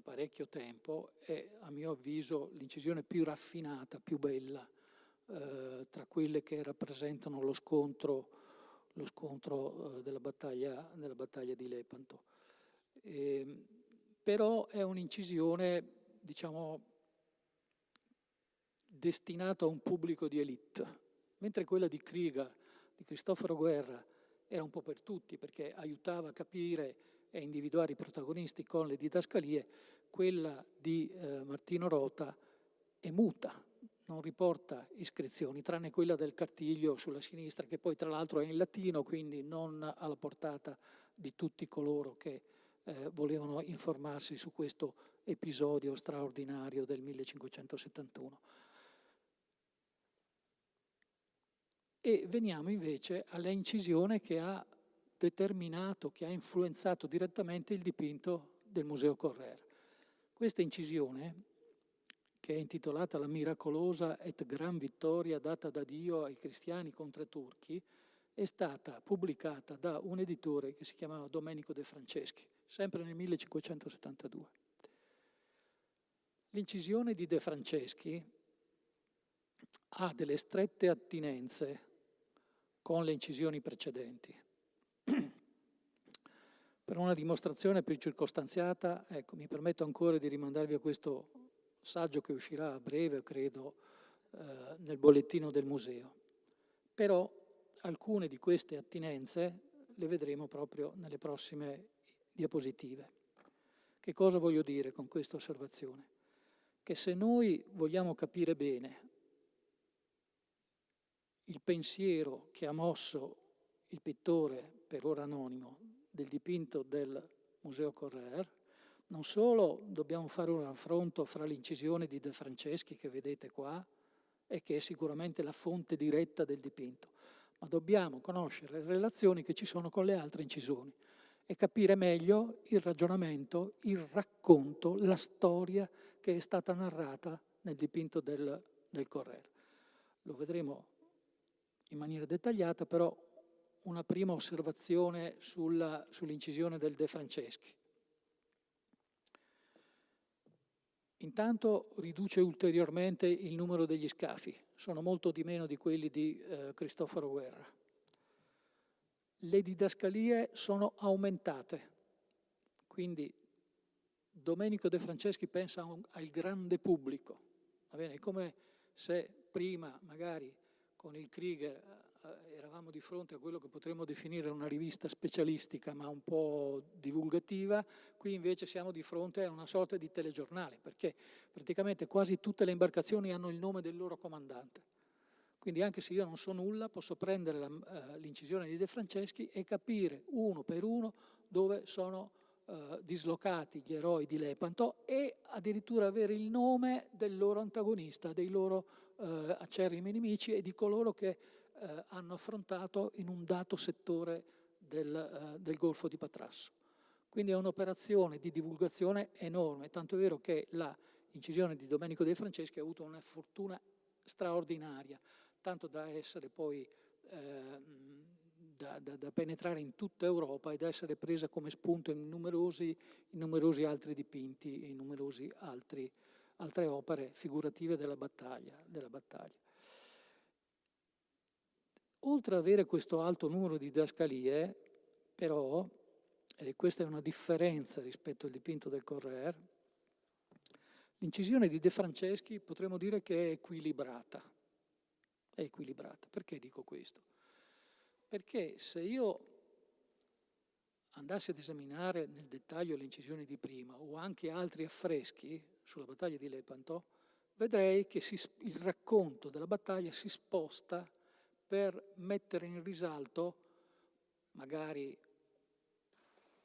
parecchio tempo. È, a mio avviso, l'incisione più raffinata, più bella, tra quelle che rappresentano lo scontro della battaglia di Lepanto. Però è un'incisione, diciamo, destinata a un pubblico di élite, mentre quella di Krieger, di Cristoforo Guerra era un po' per tutti, perché aiutava a capire e individuare i protagonisti con le didascalie. Quella di Martino Rota è muta, non riporta iscrizioni, tranne quella del cartiglio sulla sinistra, che poi tra l'altro è in latino, quindi non alla portata di tutti coloro che volevano informarsi su questo episodio straordinario del 1571. E veniamo invece alla incisione che ha determinato, che ha influenzato direttamente il dipinto del Museo Correr. Questa incisione, che è intitolata La miracolosa et gran vittoria data da Dio ai cristiani contro i turchi, è stata pubblicata da un editore che si chiamava Domenico De Franceschi, sempre nel 1572. L'incisione di De Franceschi ha delle strette attinenze con le incisioni precedenti. Per una dimostrazione più circostanziata, ecco, mi permetto ancora di rimandarvi a questo saggio che uscirà a breve, credo, nel bollettino del museo. Però alcune di queste attinenze le vedremo proprio nelle prossime diapositive. Che cosa voglio dire con questa osservazione? Che se noi vogliamo capire bene il pensiero che ha mosso il pittore, per ora anonimo, del dipinto del Museo Correr, non solo dobbiamo fare un raffronto fra l'incisione di De Franceschi, che vedete qua, e che è sicuramente la fonte diretta del dipinto, ma dobbiamo conoscere le relazioni che ci sono con le altre incisioni e capire meglio il ragionamento, il racconto, la storia che è stata narrata nel dipinto del Correr. Lo vedremo in maniera dettagliata, però una prima osservazione sull'incisione del De Franceschi. Intanto riduce ulteriormente il numero degli scafi, sono molto di meno di quelli di Cristoforo Guerra. Le didascalie sono aumentate, quindi Domenico De Franceschi pensa al grande pubblico, va bene? È come se prima magari con il Krieger eravamo di fronte a quello che potremmo definire una rivista specialistica ma un po' divulgativa, qui invece siamo di fronte a una sorta di telegiornale, perché praticamente quasi tutte le imbarcazioni hanno il nome del loro comandante. Quindi anche se io non so nulla, posso prendere l'incisione di De Franceschi e capire uno per uno dove sono dislocati gli eroi di Lepanto e addirittura avere il nome del loro antagonista, dei loro acerrimi nemici e di coloro che hanno affrontato in un dato settore del Golfo di Patrasso. Quindi è un'operazione di divulgazione enorme, tanto è vero che l'incisione di Domenico De Franceschi ha avuto una fortuna straordinaria, tanto da essere poi da penetrare in tutta Europa e da essere presa come spunto in numerosi altri dipinti, in numerose altre opere figurative della battaglia. Oltre ad avere questo alto numero di didascalie, però, e questa è una differenza rispetto al dipinto del Correr, l'incisione di De Franceschi potremmo dire che è equilibrata. È equilibrata. Perché dico questo? Perché se io andassi ad esaminare nel dettaglio le incisioni di prima o anche altri affreschi sulla battaglia di Lepanto, vedrei che il racconto della battaglia si sposta per mettere in risalto magari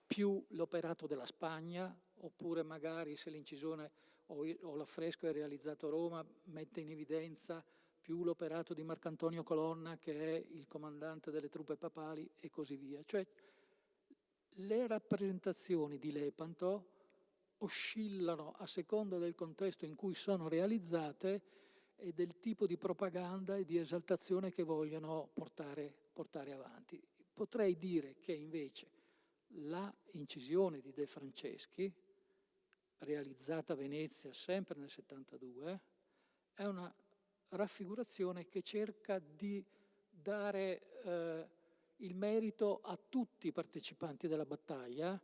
più l'operato della Spagna, oppure magari se l'incisione o l'affresco è realizzato a Roma, mette in evidenza più l'operato di Marcantonio Colonna, che è il comandante delle truppe papali, e così via. Cioè, le rappresentazioni di Lepanto oscillano a seconda del contesto in cui sono realizzate e del tipo di propaganda e di esaltazione che vogliono portare avanti. Potrei dire che invece la incisione di De Franceschi, realizzata a Venezia sempre nel 72, è una raffigurazione che cerca di dare il merito a tutti i partecipanti della battaglia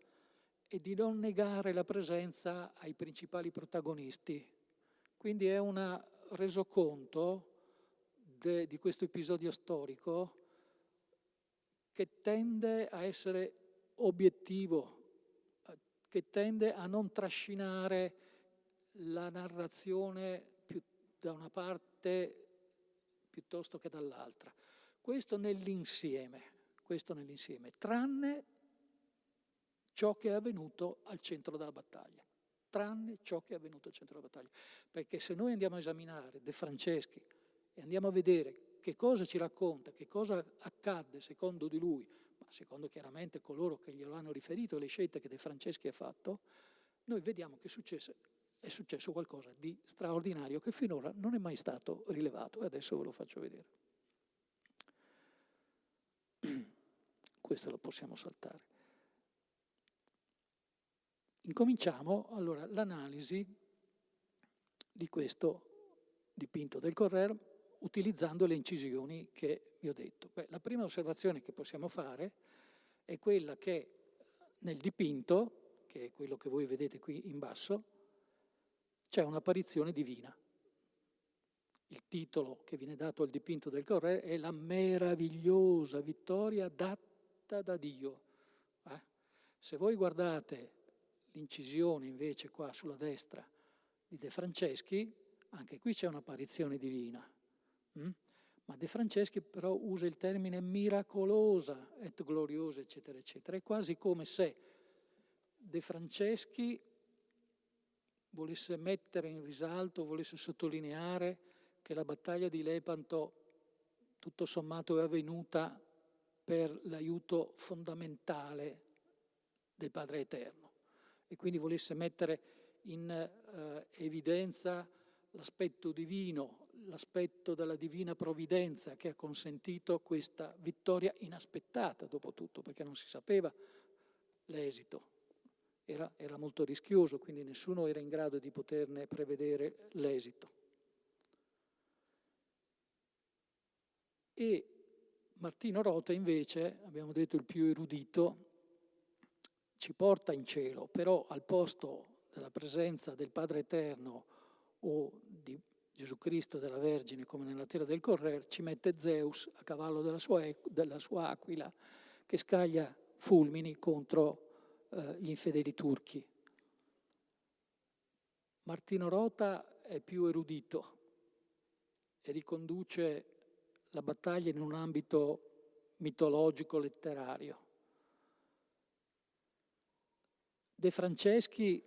e di non negare la presenza ai principali protagonisti. Quindi è un resoconto di questo episodio storico che tende a essere obiettivo, che tende a non trascinare la narrazione più da una parte piuttosto che dall'altra. Questo nell'insieme, tranne ciò che è avvenuto al centro della battaglia. Perché se noi andiamo a esaminare De Franceschi e andiamo a vedere che cosa ci racconta, che cosa accadde secondo di lui, ma secondo chiaramente coloro che glielo hanno riferito, le scelte che De Franceschi ha fatto, noi vediamo che è successo qualcosa di straordinario che finora non è mai stato rilevato, e adesso ve lo faccio vedere. Questo lo possiamo saltare. Incominciamo allora l'analisi di questo dipinto del Correr utilizzando le incisioni che vi ho detto. La prima osservazione che possiamo fare è quella che nel dipinto, che è quello che voi vedete qui in basso, c'è un'apparizione divina. Il titolo che viene dato al dipinto del Correr è la meravigliosa vittoria data da Dio. Se voi guardate l'incisione invece qua sulla destra di De Franceschi, anche qui c'è un'apparizione divina. Ma De Franceschi però usa il termine miracolosa et gloriosa, eccetera, eccetera. È quasi come se De Franceschi volesse mettere in risalto, volesse sottolineare che la battaglia di Lepanto tutto sommato è avvenuta per l'aiuto fondamentale del Padre Eterno e quindi volesse mettere in evidenza l'aspetto divino, l'aspetto della divina provvidenza che ha consentito questa vittoria inaspettata dopo tutto, perché non si sapeva l'esito. Era molto rischioso, quindi nessuno era in grado di poterne prevedere l'esito. E Martino Rota invece, abbiamo detto il più erudito, ci porta in cielo, però al posto della presenza del Padre Eterno o di Gesù Cristo e della Vergine, come nella terra del Correr, ci mette Zeus a cavallo della sua aquila, che scaglia fulmini contro gli infedeli turchi. Martino Rota è più erudito e riconduce la battaglia in un ambito mitologico-letterario. De Franceschi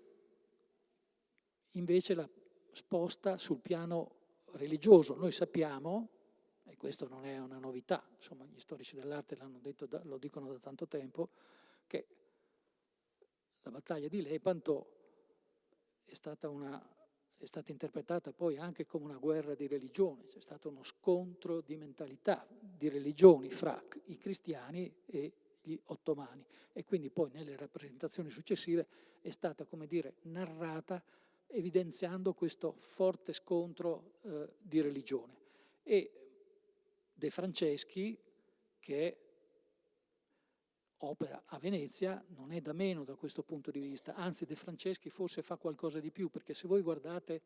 invece la sposta sul piano religioso. Noi sappiamo, e questo non è una novità, insomma gli storici dell'arte l'hanno detto, lo dicono da tanto tempo, che la battaglia di Lepanto è stata interpretata poi anche come una guerra di religione, c'è stato uno scontro di mentalità, di religioni fra i cristiani e gli ottomani, e quindi poi nelle rappresentazioni successive è stata, come dire, narrata evidenziando questo forte scontro di religione. E De Franceschi, che opera a Venezia, non è da meno da questo punto di vista, anzi De Franceschi forse fa qualcosa di più, perché se voi guardate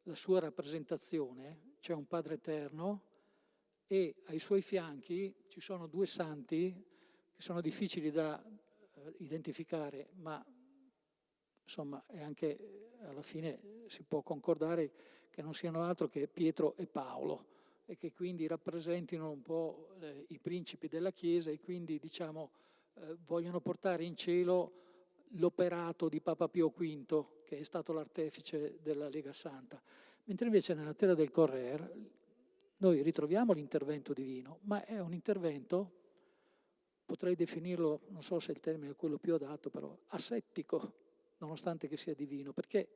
la sua rappresentazione c'è un Padre Eterno e ai suoi fianchi ci sono due santi che sono difficili da identificare, ma insomma è anche alla fine si può concordare che non siano altro che Pietro e Paolo e che quindi rappresentino un po' i principi della Chiesa e quindi diciamo vogliono portare in cielo l'operato di Papa Pio V, che è stato l'artefice della Lega Santa. Mentre invece nella terra del Correr noi ritroviamo l'intervento divino, ma è un intervento, potrei definirlo, non so se il termine è quello più adatto, però asettico, nonostante che sia divino, perché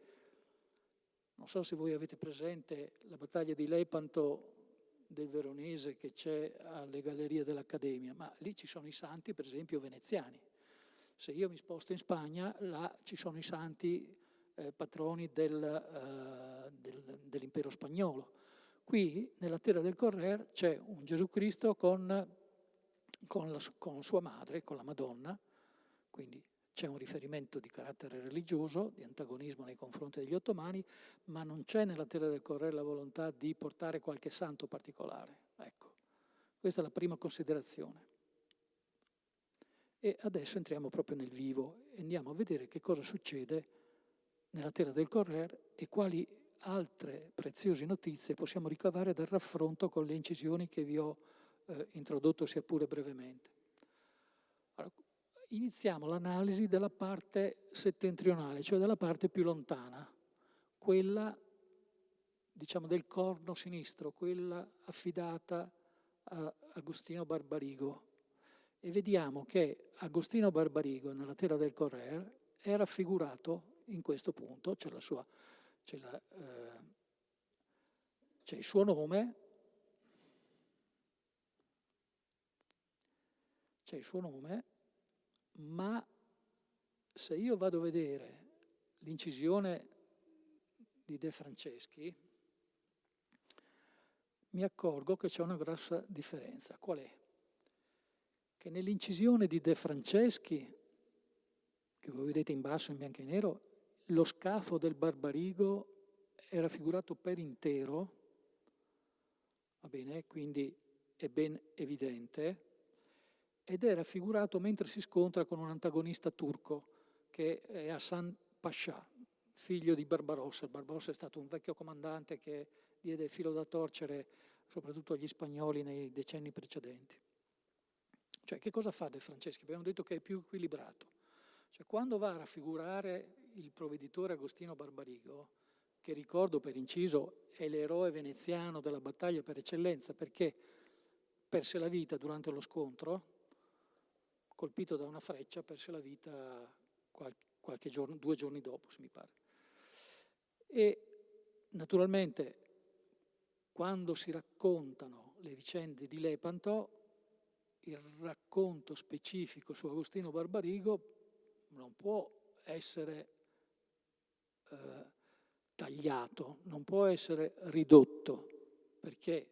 non so se voi avete presente la battaglia di Lepanto del Veronese che c'è alle gallerie dell'Accademia, ma lì ci sono i santi, per esempio, veneziani. Se io mi sposto in Spagna, là ci sono i santi patroni dell'impero spagnolo. Qui, nella terra del Correr, c'è un Gesù Cristo con sua madre, con la Madonna, quindi c'è un riferimento di carattere religioso, di antagonismo nei confronti degli ottomani, ma non c'è nella terra del Correr la volontà di portare qualche santo particolare. Ecco, questa è la prima considerazione. E adesso entriamo proprio nel vivo e andiamo a vedere che cosa succede nella tela del Correr e quali altre preziose notizie possiamo ricavare dal raffronto con le incisioni che vi ho introdotto sia pure brevemente. Allora, iniziamo l'analisi della parte settentrionale, cioè della parte più lontana, quella, diciamo, del corno sinistro, quella affidata a Agostino Barbarigo. E vediamo che Agostino Barbarigo, nella tela del Correr, è raffigurato in questo punto, c'è il suo nome, ma se io vado a vedere l'incisione di De Franceschi, mi accorgo che c'è una grossa differenza. Qual è? Che nell'incisione di De Franceschi, che voi vedete in basso in bianco e nero, lo scafo del Barbarigo è raffigurato per intero, va bene, quindi è ben evidente, ed è raffigurato mentre si scontra con un antagonista turco che è Hasan Pascià, figlio di Barbarossa. Barbarossa è stato un vecchio comandante che diede filo da torcere soprattutto agli spagnoli nei decenni precedenti. Cioè, che cosa fa De Franceschi? Abbiamo detto che è più equilibrato. Cioè, quando va a raffigurare il provveditore Agostino Barbarigo, che ricordo per inciso è l'eroe veneziano della battaglia per eccellenza, perché perse la vita durante lo scontro, colpito da una freccia, perse la vita qualche giorno, 2 giorni dopo, se mi pare. E naturalmente, quando si raccontano le vicende di Lepanto, il racconto specifico su Agostino Barbarigo non può essere tagliato, non può essere ridotto, perché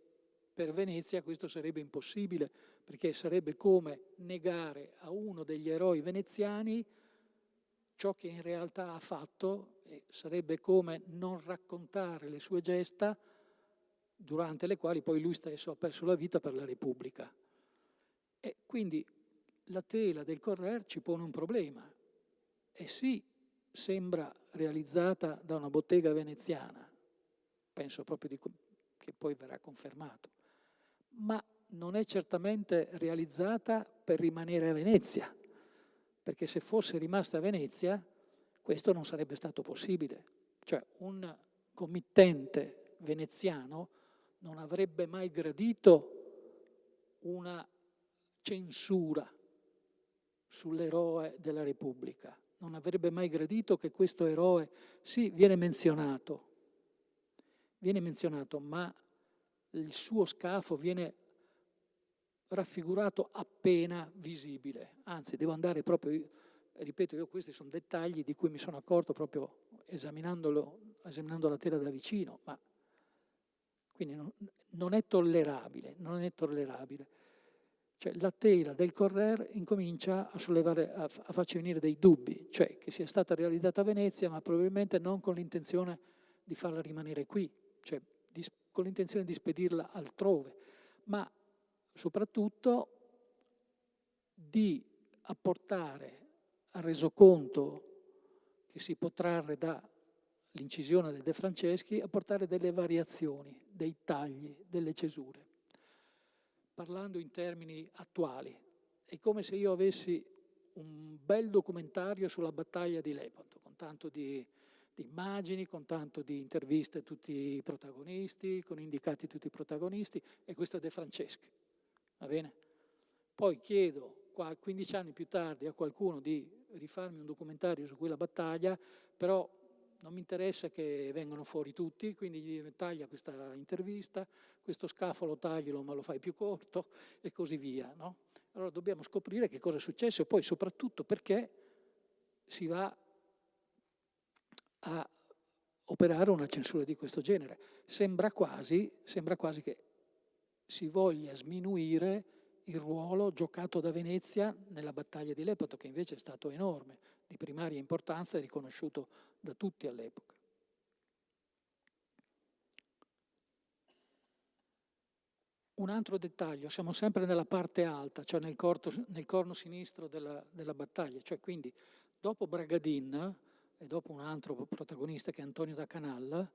per Venezia questo sarebbe impossibile, perché sarebbe come negare a uno degli eroi veneziani ciò che in realtà ha fatto, e sarebbe come non raccontare le sue gesta durante le quali poi lui stesso ha perso la vita per la Repubblica. E quindi la tela del Correr ci pone un problema. E sì, sembra realizzata da una bottega veneziana, penso proprio che poi verrà confermato, ma non è certamente realizzata per rimanere a Venezia, perché se fosse rimasta a Venezia questo non sarebbe stato possibile. Cioè un committente veneziano non avrebbe mai gradito una censura sull'eroe della Repubblica, non avrebbe mai gradito che questo eroe, sì, viene menzionato, ma il suo scafo viene raffigurato appena visibile. Anzi, devo andare proprio, ripeto, io questi sono dettagli di cui mi sono accorto proprio esaminando la tela da vicino, ma quindi non è tollerabile, non è tollerabile. Cioè la tela del Correr incomincia a sollevare, a farci venire dei dubbi, cioè che sia stata realizzata a Venezia, ma probabilmente non con l'intenzione di farla rimanere qui, cioè con l'intenzione di spedirla altrove, ma soprattutto di apportare al resoconto che si può trarre dall'incisione del De Franceschi, apportare delle variazioni, dei tagli, delle cesure. Parlando in termini attuali, è come se io avessi un bel documentario sulla battaglia di Lepanto, con tanto di immagini, con tanto di interviste a tutti i protagonisti, con indicati tutti i protagonisti, e questo è De Franceschi, va bene? Poi chiedo 15 anni più tardi a qualcuno di rifarmi un documentario su quella battaglia, però non mi interessa che vengano fuori tutti, quindi taglia questa intervista, questo scafo lo taglialo ma lo fai più corto e così via, no? Allora dobbiamo scoprire che cosa è successo e poi soprattutto perché si va a operare una censura di questo genere. Sembra quasi che si voglia sminuire il ruolo giocato da Venezia nella battaglia di Lepanto, che invece è stato enorme, di primaria importanza e riconosciuto da tutti all'epoca. Un altro dettaglio, siamo sempre nella parte alta, cioè nel corno sinistro della battaglia, cioè quindi dopo Bragadin e dopo un altro protagonista che è Antonio da Canal,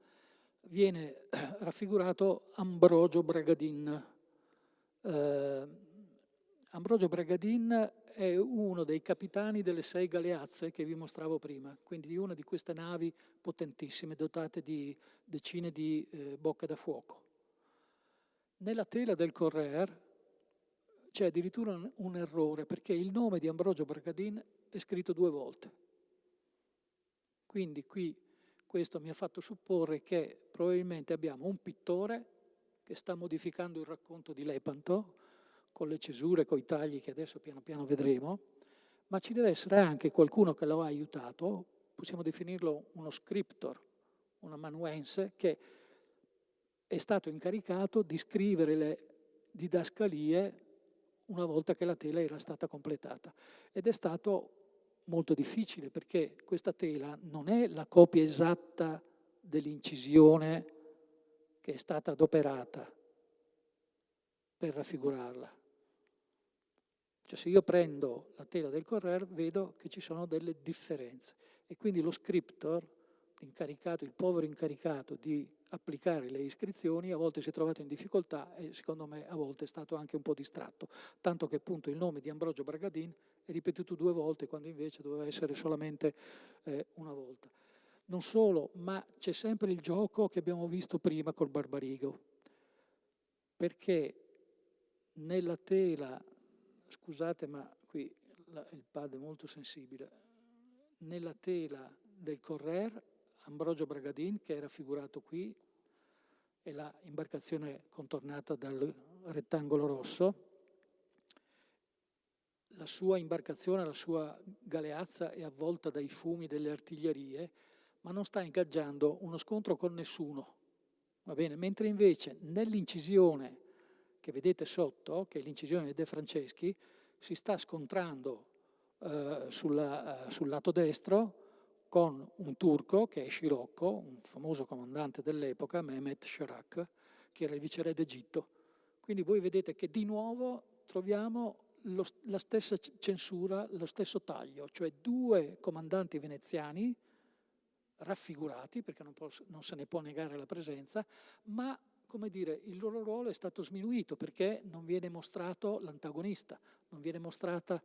viene raffigurato Ambrogio Bragadin. Ambrogio Bragadin è uno dei capitani delle 6 galeazze che vi mostravo prima, quindi di una di queste navi potentissime, dotate di decine di bocche da fuoco. Nella tela del Correr c'è addirittura un errore, perché il nome di Ambrogio Bragadin è scritto 2 volte. Quindi qui questo mi ha fatto supporre che probabilmente abbiamo un pittore che sta modificando il racconto di Lepanto, con le cesure, con i tagli che adesso piano piano vedremo, ma ci deve essere anche qualcuno che lo ha aiutato, possiamo definirlo uno scriptor, un amanuense, che è stato incaricato di scrivere le didascalie una volta che la tela era stata completata. Ed è stato molto difficile perché questa tela non è la copia esatta dell'incisione che è stata adoperata per raffigurarla. Cioè se io prendo la tela del Correr vedo che ci sono delle differenze e quindi lo scriptor, l'incaricato, il povero incaricato di applicare le iscrizioni, a volte si è trovato in difficoltà e secondo me a volte è stato anche un po' distratto, tanto che appunto il nome di Ambrogio Bragadin è ripetuto 2 volte quando invece doveva essere solamente una volta. Non solo, ma c'è sempre il gioco che abbiamo visto prima col Barbarigo, perché nella tela, scusate ma qui il pad è molto sensibile, nella tela del Correr Ambrogio Bragadin, che è raffigurato qui, è la imbarcazione contornata dal rettangolo rosso. La sua imbarcazione, la sua galeazza è avvolta dai fumi delle artiglierie, ma non sta ingaggiando uno scontro con nessuno. Va bene? Mentre invece nell'incisione che vedete sotto, che è l'incisione di De Franceschi, si sta scontrando sul lato destro con un turco che è Scirocco, un famoso comandante dell'epoca, Mehmet Sharak, che era il viceré d'Egitto. Quindi voi vedete che di nuovo troviamo la stessa censura, lo stesso taglio, cioè 2 comandanti veneziani raffigurati, perché non se ne può negare la presenza, ma come dire, il loro ruolo è stato sminuito perché non viene mostrato l'antagonista, non viene mostrata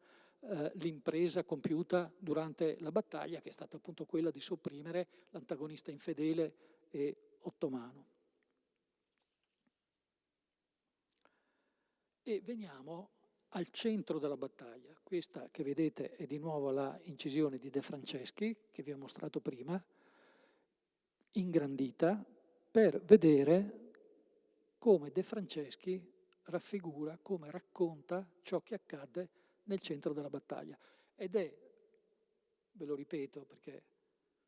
l'impresa compiuta durante la battaglia, che è stata appunto quella di sopprimere l'antagonista infedele e ottomano. E veniamo al centro della battaglia. Questa che vedete è di nuovo la incisione di De Franceschi, che vi ho mostrato prima, ingrandita, per vedere come De Franceschi raffigura, come racconta ciò che accadde nel centro della battaglia. Ed è, ve lo ripeto perché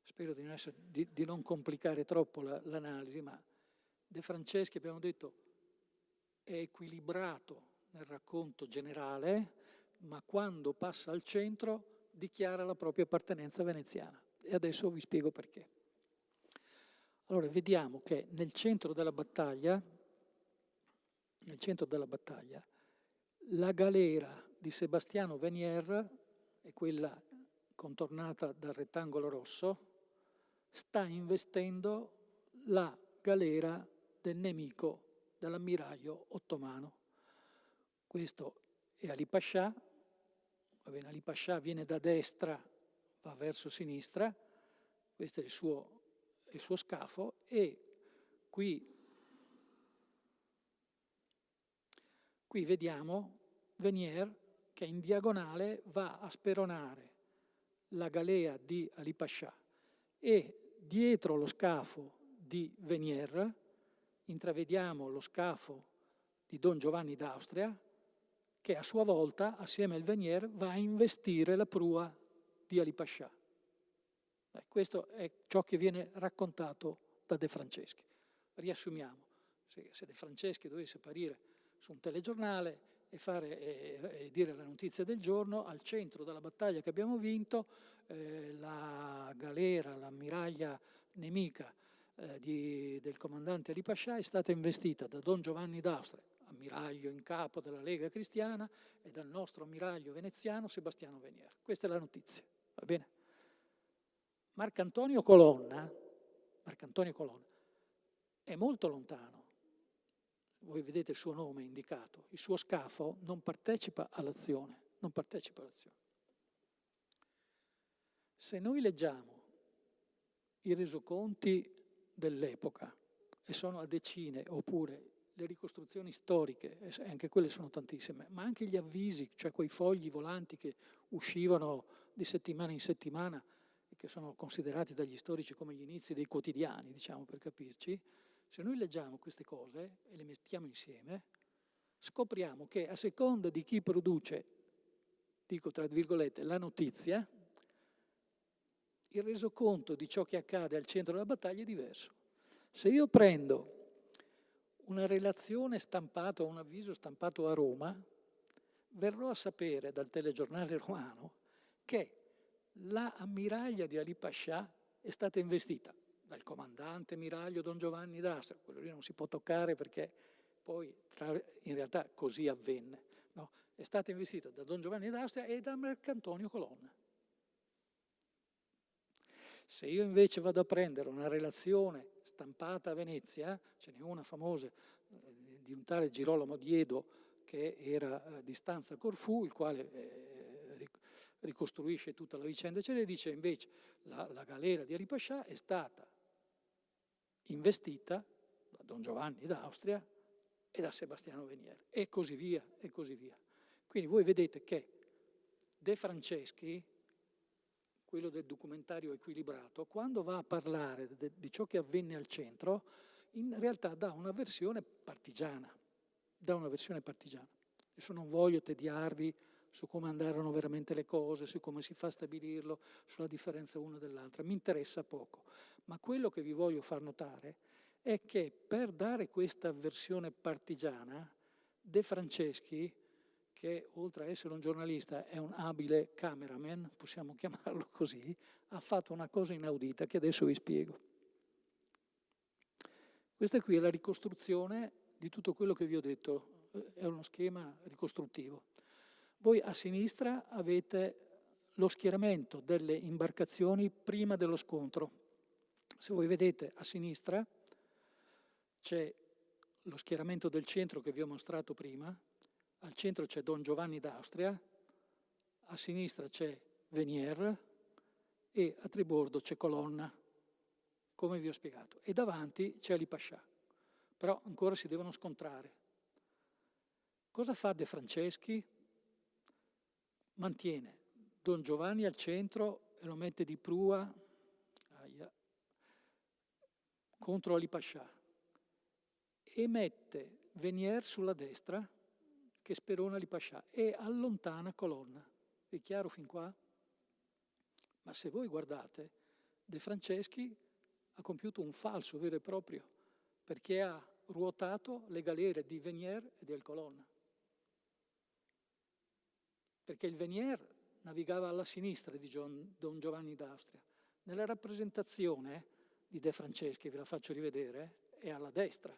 spero di non complicare troppo l'analisi, ma De Franceschi, abbiamo detto, è equilibrato nel racconto generale, ma quando passa al centro dichiara la propria appartenenza veneziana. E adesso vi spiego perché. Allora, vediamo che nel centro della battaglia, la galera di Sebastiano Venier, è quella contornata dal rettangolo rosso, sta investendo la galera del nemico, dell'ammiraglio ottomano. Questo è Ali Pascià. Va bene, Ali Pascià viene da destra, va verso sinistra, questo è il suo scafo, e qui vediamo Venier che in diagonale va a speronare la galea di Ali Pascià e dietro lo scafo di Venier intravediamo lo scafo di Don Giovanni d'Austria, che a sua volta, assieme al Venier, va a investire la prua di Ali Pascià. Questo è ciò che viene raccontato da De Franceschi. Riassumiamo, se De Franceschi dovesse apparire su un telegiornale e dire la notizia del giorno, al centro della battaglia che abbiamo vinto, la galera, l'ammiraglia nemica del comandante Ali Pascià è stata investita da Don Giovanni d'Austria ammiraglio in capo della Lega Cristiana, e dal nostro ammiraglio veneziano Sebastiano Venier. Questa è la notizia, va bene? Marcantonio Colonna è molto lontano. Voi vedete il suo nome indicato, il suo scafo non partecipa all'azione, Se noi leggiamo i resoconti dell'epoca, e sono a decine, oppure le ricostruzioni storiche, e anche quelle sono tantissime, ma anche gli avvisi, cioè quei fogli volanti che uscivano di settimana in settimana e che sono considerati dagli storici come gli inizi dei quotidiani, diciamo per capirci, se noi leggiamo queste cose e le mettiamo insieme, scopriamo che a seconda di chi produce, dico tra virgolette, la notizia, il resoconto di ciò che accade al centro della battaglia è diverso. Se io prendo una relazione stampata o un avviso stampato a Roma, verrò a sapere dal telegiornale romano che la ammiraglia di Ali Pascià è stata investita dal comandante ammiraglio Don Giovanni d'Austria, quello lì non si può toccare perché poi in realtà così avvenne, no? È stata investita da Don Giovanni d'Austria e da Marcantonio Colonna. Se io invece vado a prendere una relazione stampata a Venezia, ce n'è una famosa di un tale Girolamo Diedo che era di stanza a Corfù, il quale ricostruisce tutta la vicenda, ce ne dice invece la galera di Ali Pascià è stata investita da Don Giovanni d'Austria e da Sebastiano Venier, e così via, e così via. Quindi voi vedete che De Franceschi, quello del documentario equilibrato, quando va a parlare di ciò che avvenne al centro, in realtà dà una versione partigiana. Adesso non voglio tediarvi su come andarono veramente le cose, su come si fa a stabilirlo, sulla differenza una dall'altra, mi interessa poco. Ma quello che vi voglio far notare è che per dare questa versione partigiana, De Franceschi, che oltre a essere un giornalista è un abile cameraman, possiamo chiamarlo così, ha fatto una cosa inaudita che adesso vi spiego. Questa qui è la ricostruzione di tutto quello che vi ho detto, è uno schema ricostruttivo. Voi a sinistra avete lo schieramento delle imbarcazioni prima dello scontro. Se voi vedete a sinistra c'è lo schieramento del centro che vi ho mostrato prima, al centro c'è Don Giovanni d'Austria, a sinistra c'è Venier e a tribordo c'è Colonna, come vi ho spiegato, e davanti c'è Ali Pascià. Però ancora si devono scontrare. Cosa fa De Franceschi? Mantiene Don Giovanni al centro e lo mette di prua contro Ali Pascià e mette Venier sulla destra che sperona Ali Pascià e allontana Colonna. È chiaro fin qua? Ma se voi guardate, De Franceschi ha compiuto un falso vero e proprio, perché ha ruotato le galere di Venier e del Colonna. Perché il Venier navigava alla sinistra di Don Giovanni d'Austria. Nella rappresentazione di De Franceschi, ve la faccio rivedere, è alla destra.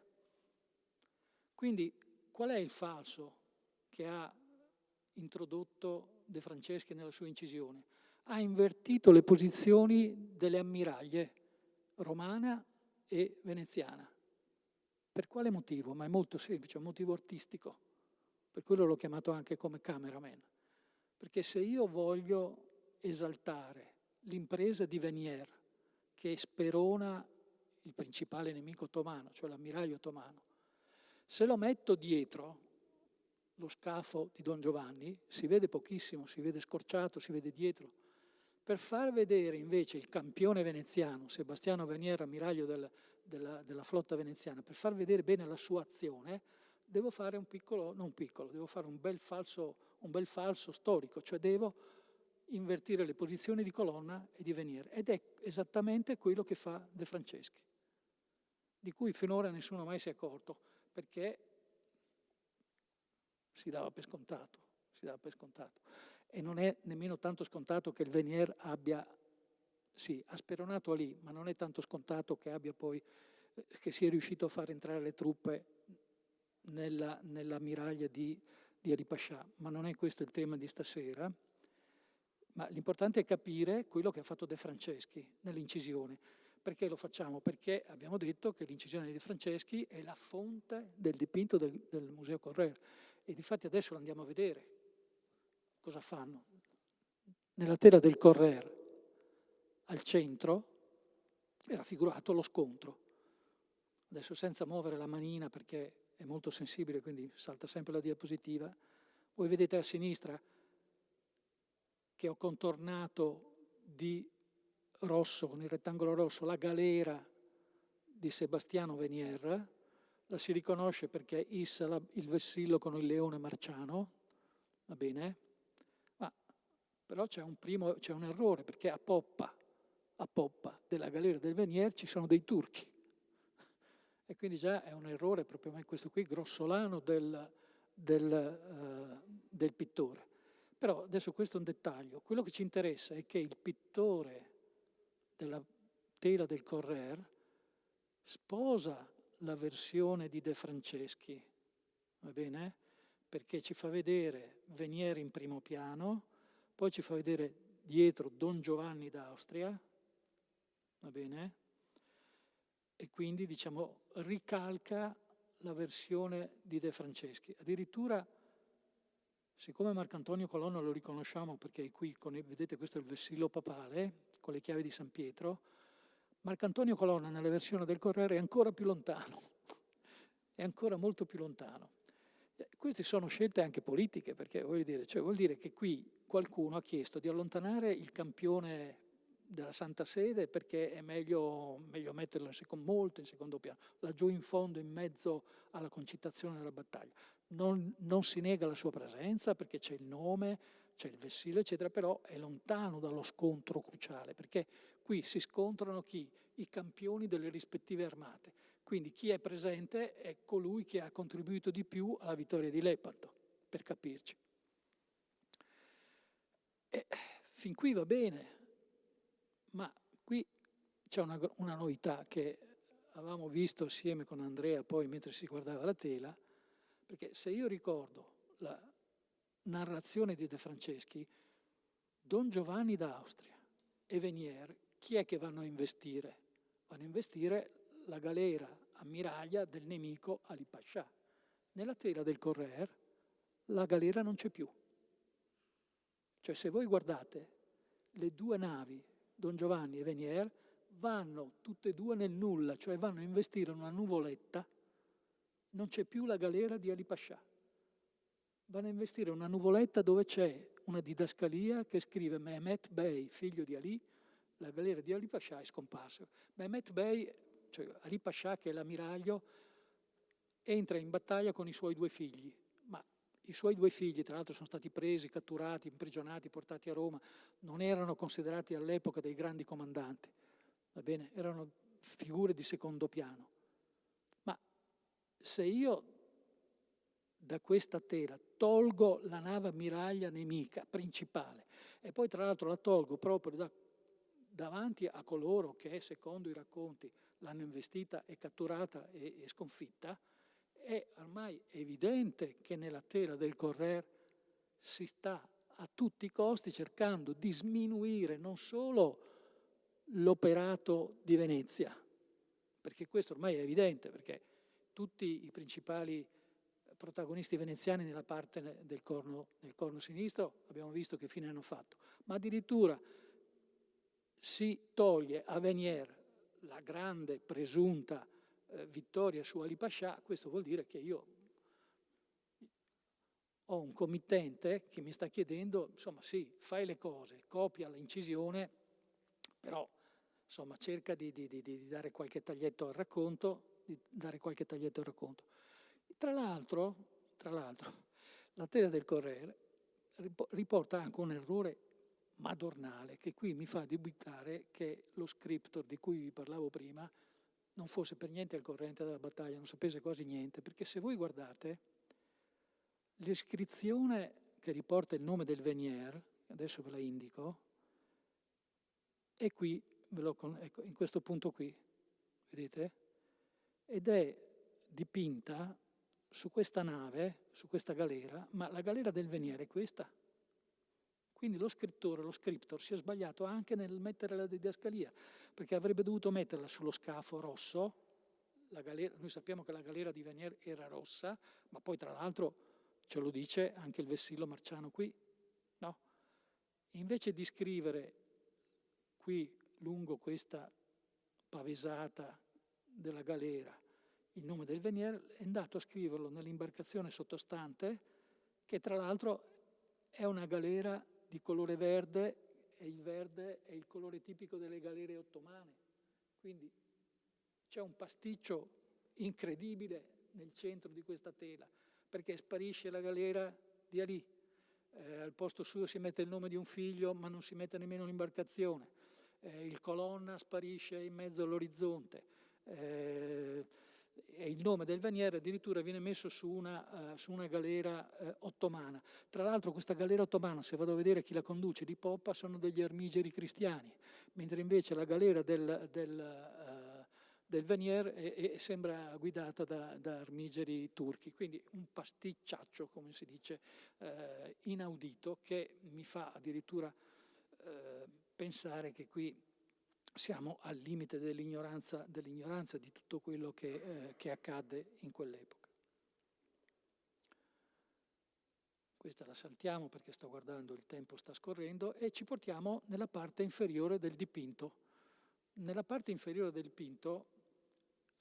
Quindi qual è il falso che ha introdotto De Franceschi nella sua incisione? Ha invertito le posizioni delle ammiraglie romana e veneziana. Per quale motivo? Ma è molto semplice, è un motivo artistico. Per quello l'ho chiamato anche come cameraman. Perché se io voglio esaltare l'impresa di Venier, che sperona il principale nemico ottomano, cioè l'ammiraglio ottomano, se lo metto dietro lo scafo di Don Giovanni, si vede pochissimo, si vede scorciato, si vede dietro. Per far vedere invece il campione veneziano, Sebastiano Venier, ammiraglio della flotta veneziana, per far vedere bene la sua azione, devo fare devo fare un bel falso storico, cioè devo invertire le posizioni di Colonna e di Venier. Ed è esattamente quello che fa De Franceschi, di cui finora nessuno mai si è accorto, perché si dava per scontato. E non è nemmeno tanto scontato che il Venier abbia, sì, ha speronato lì, ma non è tanto scontato che abbia poi, che sia riuscito a far entrare le truppe nella miraglia di Ali Pascià, ma non è questo il tema di stasera. Ma l'importante è capire quello che ha fatto De Franceschi nell'incisione. Perché lo facciamo? Perché abbiamo detto che l'incisione di De Franceschi è la fonte del dipinto del Museo Correr. E difatti adesso lo andiamo a vedere. Cosa fanno? Nella tela del Correr, al centro, è raffigurato lo scontro. Adesso senza muovere la manina perché è molto sensibile, quindi salta sempre la diapositiva. Voi vedete a sinistra che ho contornato di rosso, con il rettangolo rosso, la galera di Sebastiano Venier. La si riconosce perché issa il vessillo con il leone marciano, va bene? Ma però c'è un errore, perché a poppa della galera del Venier ci sono dei turchi. E quindi già è un errore proprio questo qui, grossolano del pittore. Però adesso questo è un dettaglio. Quello che ci interessa è che il pittore della tela del Correr sposa la versione di De Franceschi, va bene? Perché ci fa vedere Venier in primo piano, poi ci fa vedere dietro Don Giovanni d'Austria, va bene? E quindi, diciamo, ricalca la versione di De Franceschi. Addirittura, siccome Marcantonio Colonna lo riconosciamo perché è qui, vedete questo è il vessillo papale, con le chiavi di San Pietro, Marcantonio Colonna nella versione del Corriere è ancora più lontano, è ancora molto più lontano. Queste sono scelte anche politiche, perché vuol dire che qui qualcuno ha chiesto di allontanare il campione della Santa Sede perché è meglio metterlo molto in secondo piano, laggiù in fondo, in mezzo alla concitazione della battaglia. Non si nega la sua presenza perché c'è il nome, c'è il vessillo, eccetera, però è lontano dallo scontro cruciale, perché qui si scontrano chi? I campioni delle rispettive armate. Quindi chi è presente è colui che ha contribuito di più alla vittoria di Lepanto, per capirci. E fin qui va bene, ma qui c'è una novità che avevamo visto assieme con Andrea poi mentre si guardava la tela, perché se io ricordo la narrazione di De Franceschi, Don Giovanni d'Austria e Venier, chi è che vanno a investire? Vanno a investire la galera ammiraglia del nemico Ali Pascià. Nella tela del Correr la galera non c'è più. Cioè se voi guardate le due navi, Don Giovanni e Venier, vanno tutte e due nel nulla, cioè vanno a investire in una nuvoletta, non c'è più la galera di Ali Pascià. Vanno a investire in una nuvoletta dove c'è una didascalia che scrive Mehmet Bey, figlio di Ali, la galera di Ali Pascià è scomparsa. Mehmet Bey, cioè Ali Pascià che è l'ammiraglio, entra in battaglia con i suoi due figli, ma i suoi due figli tra l'altro sono stati presi, catturati, imprigionati, portati a Roma, non erano considerati all'epoca dei grandi comandanti, va bene? Erano figure di secondo piano. Ma se io da questa tela tolgo la nave ammiraglia nemica principale e poi tra l'altro la tolgo proprio davanti a coloro che secondo i racconti l'hanno investita e catturata e sconfitta, è ormai evidente che nella tela del Correr si sta a tutti i costi cercando di sminuire non solo l'operato di Venezia, perché questo ormai è evidente, perché tutti i principali protagonisti veneziani nella parte del corno sinistro abbiamo visto che fine hanno fatto, ma addirittura si toglie a Venier la grande presunta vittoria su Ali Pascià. Questo vuol dire che io ho un committente che mi sta chiedendo, insomma sì, fai le cose, copia l'incisione, però insomma cerca di dare qualche taglietto al racconto, Tra l'altro, la tela del Corriere riporta anche un errore madornale che qui mi fa dubitare che lo scriptor di cui vi parlavo prima non fosse per niente al corrente della battaglia, non sapesse quasi niente, perché se voi guardate l'iscrizione che riporta il nome del Venier, adesso ve la indico, è qui, ecco, in questo punto qui, vedete? Ed è dipinta su questa nave, su questa galera, ma la galera del Venier è questa. Quindi lo scriptor si è sbagliato anche nel mettere la didascalia, perché avrebbe dovuto metterla sullo scafo rosso. Noi sappiamo che la galera di Venier era rossa, ma poi tra l'altro ce lo dice anche il vessillo marciano qui, no? Invece di scrivere qui lungo questa pavesata della galera il nome del Venier, è andato a scriverlo nell'imbarcazione sottostante, che tra l'altro è una galera di colore verde, e il verde è il colore tipico delle galere ottomane. Quindi c'è un pasticcio incredibile nel centro di questa tela, perché sparisce la galera di Ali. Al posto suo si mette il nome di un figlio, ma non si mette nemmeno l'imbarcazione. Il colonna sparisce in mezzo all'orizzonte. E il nome del Venier addirittura viene messo su una galera ottomana. Tra l'altro questa galera ottomana, se vado a vedere chi la conduce di poppa, sono degli armigeri cristiani, mentre invece la galera del Venier sembra guidata da armigeri turchi. Quindi un pasticciaccio, come si dice, inaudito, che mi fa addirittura pensare che qui siamo al limite dell'ignoranza di tutto quello che accadde in quell'epoca. Questa la saltiamo perché sto guardando, il tempo sta scorrendo, e ci portiamo nella parte inferiore del dipinto. Nella parte inferiore del dipinto,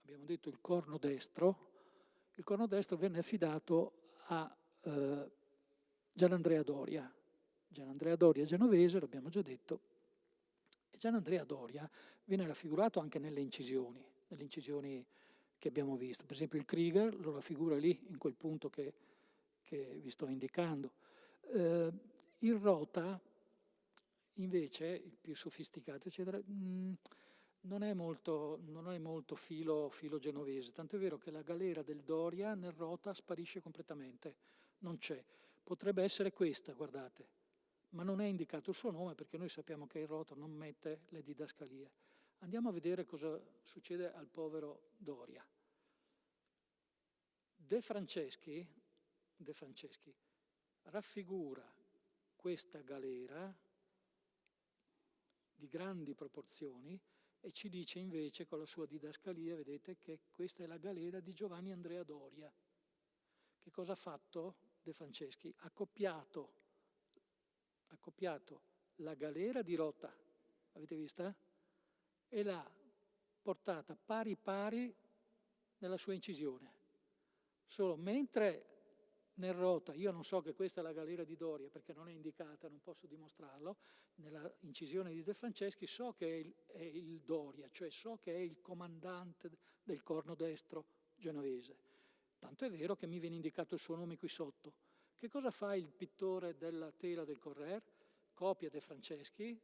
abbiamo detto il corno destro venne affidato a Gianandrea Doria. Gianandrea Doria genovese, l'abbiamo già detto. Gianandrea Doria viene raffigurato anche nelle incisioni che abbiamo visto. Per esempio il Krieger lo raffigura lì, in quel punto che vi sto indicando. Il Rota, invece, il più sofisticato, eccetera, non è molto filo genovese, tanto è vero che la galera del Doria nel Rota sparisce completamente, non c'è. Potrebbe essere questa, guardate, ma non è indicato il suo nome perché noi sappiamo che il Rota non mette le didascalie. Andiamo a vedere cosa succede al povero Doria. De Franceschi raffigura questa galera di grandi proporzioni e ci dice invece con la sua didascalia, vedete, che questa è la galera di Giovanni Andrea Doria. Che cosa ha fatto De Franceschi? Ha copiato la galera di Rota, avete vista? E l'ha portata pari pari nella sua incisione. Solo mentre nel Rota, io non so che questa è la galera di Doria perché non è indicata, non posso dimostrarlo, nella incisione di De Franceschi so che è il Doria, cioè so che è il comandante del corno destro genovese. Tanto è vero che mi viene indicato il suo nome qui sotto. Che cosa fa il pittore della tela del Correr? Copia De Franceschi,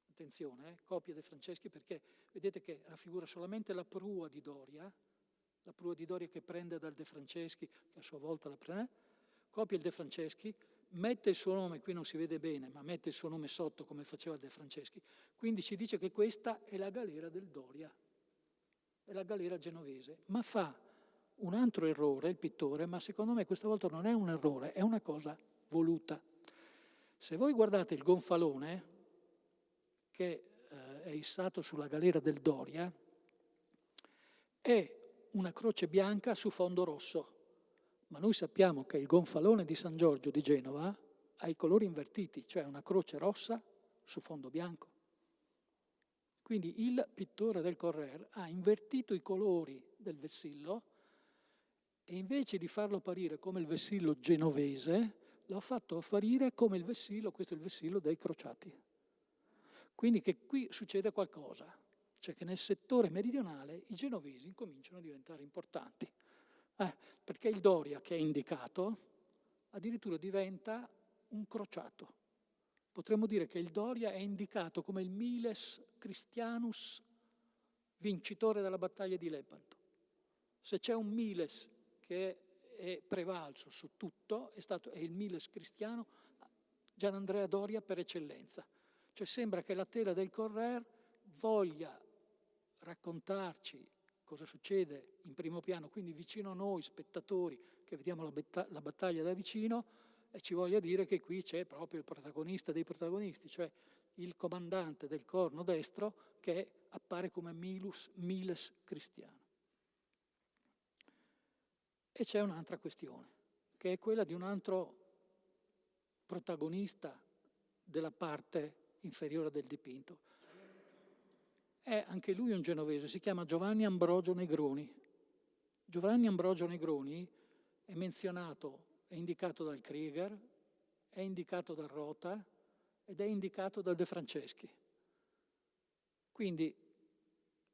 attenzione, copia De Franceschi perché vedete che raffigura solamente la prua di Doria che prende dal De Franceschi, che a sua volta la prende, copia il De Franceschi, mette il suo nome, qui non si vede bene, ma mette il suo nome sotto come faceva il De Franceschi, quindi ci dice che questa è la galera del Doria, è la galera genovese, ma fa un altro errore il pittore, ma secondo me questa volta non è un errore, è una cosa voluta. Se voi guardate il gonfalone che è issato sulla galera del Doria, è una croce bianca su fondo rosso, ma noi sappiamo che il gonfalone di San Giorgio di Genova ha i colori invertiti, cioè una croce rossa su fondo bianco. Quindi il pittore del Correr ha invertito i colori del vessillo e invece di farlo apparire come il vessillo genovese, l'ha fatto apparire come il vessillo, questo è il vessillo dei crociati. Quindi che qui succede qualcosa, cioè che nel settore meridionale i genovesi incominciano a diventare importanti. Perché il Doria che è indicato addirittura diventa un crociato. Potremmo dire che il Doria è indicato come il Miles Christianus vincitore della battaglia di Lepanto. Se c'è un Miles che è prevalso su tutto, è il Miles cristiano, Gianandrea Doria per eccellenza. Cioè sembra che la tela del Correr voglia raccontarci cosa succede in primo piano, quindi vicino a noi, spettatori, che vediamo la battaglia da vicino, e ci voglia dire che qui c'è proprio il protagonista dei protagonisti, cioè il comandante del corno destro che appare come Miles Cristiano. E c'è un'altra questione, che è quella di un altro protagonista della parte inferiore del dipinto. È anche lui un genovese, si chiama Giovanni Ambrogio Negroni. Giovanni Ambrogio Negroni è menzionato, è indicato dal Krieger, è indicato dal Rota ed è indicato da De Franceschi. Quindi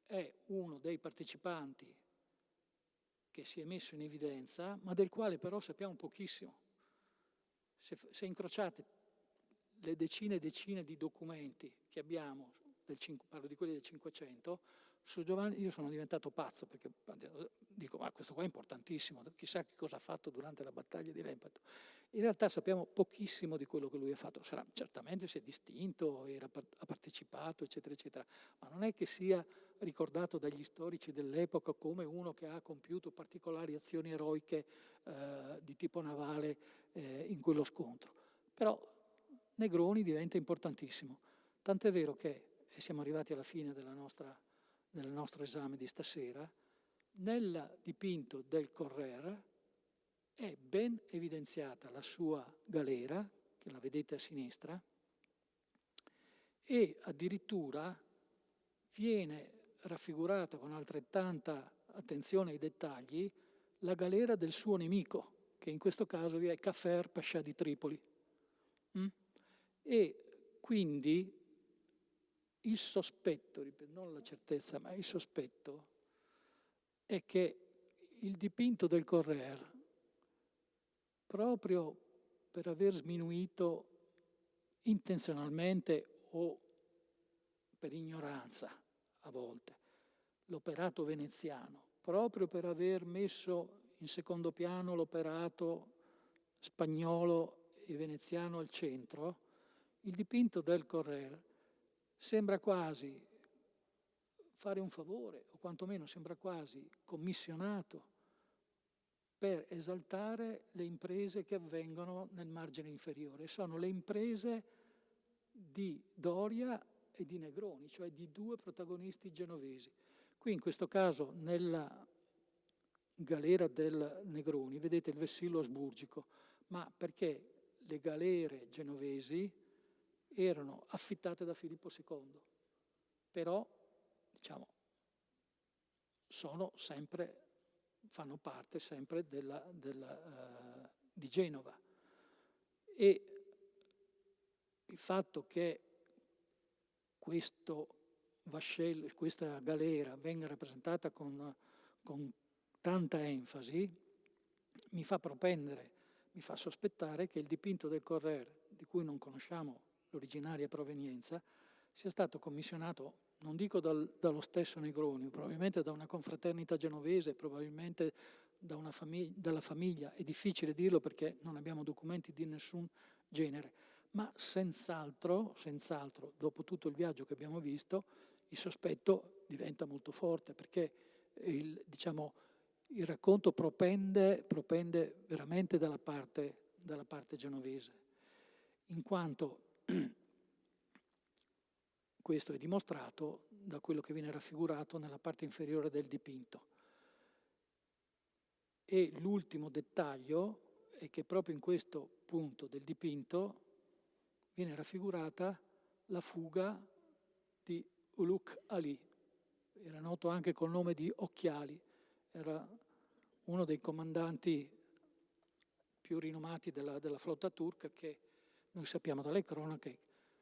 è uno dei partecipanti che si è messo in evidenza, ma del quale però sappiamo pochissimo. Se incrociate le decine e decine di documenti che abbiamo, parlo di quelli del Cinquecento, su Giovanni io sono diventato pazzo, perché dico, ma questo qua è importantissimo, chissà che cosa ha fatto durante la battaglia di Lepanto. In realtà sappiamo pochissimo di quello che lui ha fatto. Certamente si è distinto, ha partecipato, eccetera, eccetera, ma non è che sia ricordato dagli storici dell'epoca come uno che ha compiuto particolari azioni eroiche di tipo navale in quello scontro. Però Negroni diventa importantissimo, tant'è vero che, e siamo arrivati alla fine del nostro esame di stasera, nel dipinto del Correr è ben evidenziata la sua galera, che la vedete a sinistra, e addirittura viene raffigurata con altrettanta attenzione ai dettagli la galera del suo nemico, che in questo caso è Cafer Pascià di Tripoli. E quindi il sospetto, non la certezza, ma il sospetto è che il dipinto del Correr, proprio per aver sminuito intenzionalmente o per ignoranza a volte l'operato veneziano, proprio per aver messo in secondo piano l'operato spagnolo e veneziano al centro, il dipinto del Correr sembra quasi fare un favore, o quantomeno sembra quasi commissionato per esaltare le imprese che avvengono nel margine inferiore. Sono le imprese di Doria e di Negroni, cioè di due protagonisti genovesi. Qui in questo caso nella galera del Negroni vedete il vessillo asburgico, ma perché le galere genovesi erano affittate da Filippo II, però diciamo fanno parte sempre di Genova, e il fatto che questo vascello, questa galera venga rappresentata con tanta enfasi mi fa sospettare che il dipinto del Correr, di cui non conosciamo l'originaria provenienza, sia stato commissionato, non dico dallo stesso Negroni, probabilmente da una confraternita genovese, probabilmente dalla famiglia, è difficile dirlo perché non abbiamo documenti di nessun genere, ma senz'altro, dopo tutto il viaggio che abbiamo visto, il sospetto diventa molto forte, perché il racconto propende veramente dalla parte genovese, in quanto questo è dimostrato da quello che viene raffigurato nella parte inferiore del dipinto. E l'ultimo dettaglio è che proprio in questo punto del dipinto viene raffigurata la fuga di Uluk Ali, era noto anche col nome di Occhiali, era uno dei comandanti più rinomati della flotta turca, che noi sappiamo dalle cronache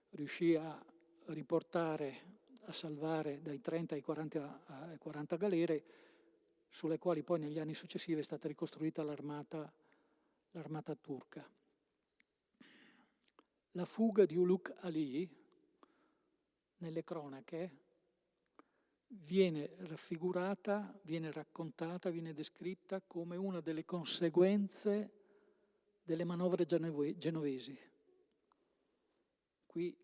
riuscì a riportare, a salvare dai 30 ai 40 galere, sulle quali poi negli anni successivi è stata ricostruita l'armata turca. La fuga di Uluk Ali, nelle cronache, viene raffigurata, viene raccontata, viene descritta come una delle conseguenze delle manovre genovesi. Qui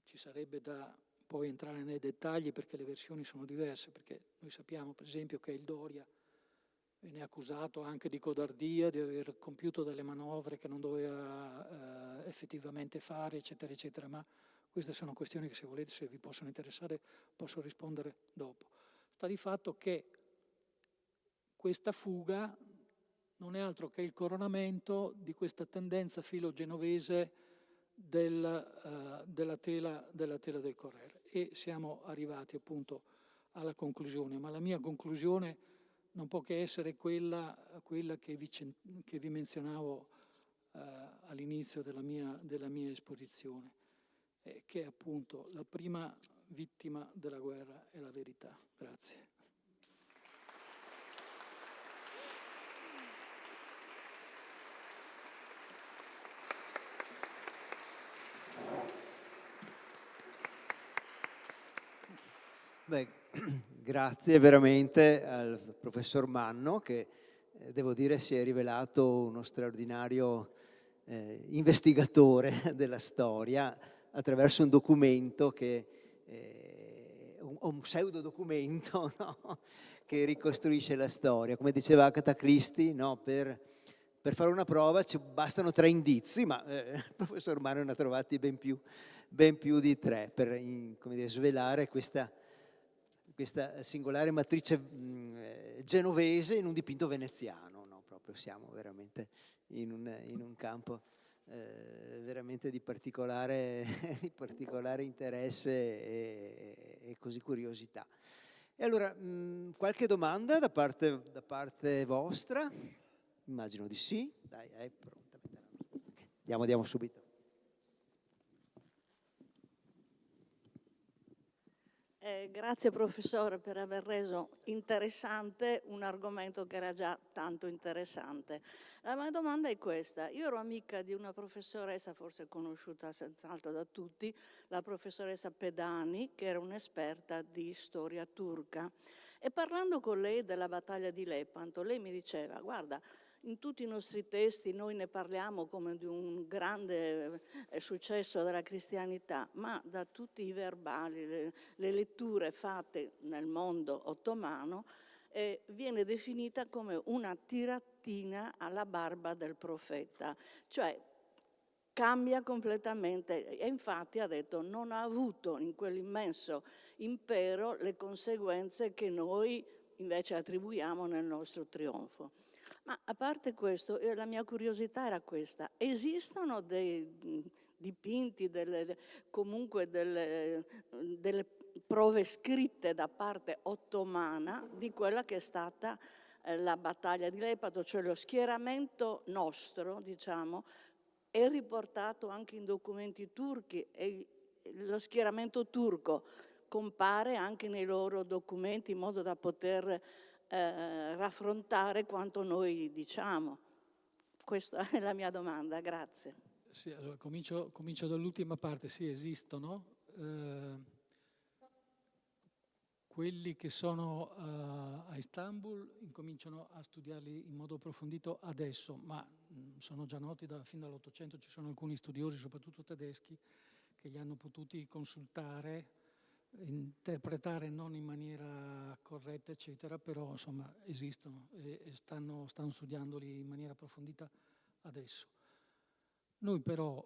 ci sarebbe da poi entrare nei dettagli perché le versioni sono diverse, perché noi sappiamo per esempio che il Doria viene accusato anche di codardia, di aver compiuto delle manovre che non doveva effettivamente fare, eccetera, eccetera, ma queste sono questioni che, se volete, se vi possono interessare, posso rispondere dopo. Sta di fatto che questa fuga non è altro che il coronamento di questa tendenza filogenovese della tela del Corriere, e siamo arrivati appunto alla conclusione, ma la mia conclusione non può che essere quella che vi menzionavo all'inizio della mia esposizione, che è appunto la prima vittima della guerra è la verità. Grazie. Beh, grazie veramente al professor Manno, che devo dire si è rivelato uno straordinario investigatore della storia attraverso un documento un pseudodocumento, no? Che ricostruisce la storia. Come diceva Agatha Christie, no? Per fare una prova ci bastano 3 indizi, ma il professor Manno ne ha trovati ben più di 3 per come dire, svelare questa singolare matrice genovese in un dipinto veneziano, no? Proprio siamo veramente in un campo veramente di particolare interesse e così curiosità. E allora, qualche domanda da parte vostra? Immagino di sì. Dai, pronta. Andiamo subito. Grazie professore per aver reso interessante un argomento che era già tanto interessante. La mia domanda è questa. Io ero amica di una professoressa, forse conosciuta senz'altro da tutti, la professoressa Pedani, che era un'esperta di storia turca. E parlando con lei della battaglia di Lepanto, lei mi diceva: guarda, in tutti i nostri testi noi ne parliamo come di un grande successo della cristianità, ma da tutti i verbali, le letture fatte nel mondo ottomano, viene definita come una tiratina alla barba del profeta, cioè cambia completamente. E infatti ha detto non ha avuto in quell'immenso impero le conseguenze che noi invece attribuiamo nel nostro trionfo. Ma a parte questo, la mia curiosità era questa: esistono dei dipinti, comunque delle prove scritte da parte ottomana di quella che è stata la battaglia di Lepanto, cioè lo schieramento nostro, diciamo, è riportato anche in documenti turchi e lo schieramento turco compare anche nei loro documenti in modo da poter raffrontare quanto noi diciamo. Questa è la mia domanda, grazie. Sì, allora comincio dall'ultima parte. Sì, esistono. Quelli che sono a Istanbul incominciano a studiarli in modo approfondito adesso, ma sono già noti fin dall'Ottocento. Ci sono alcuni studiosi, soprattutto tedeschi, che li hanno potuti consultare, interpretare non in maniera corretta, eccetera, però insomma esistono e stanno studiandoli in maniera approfondita adesso. Noi però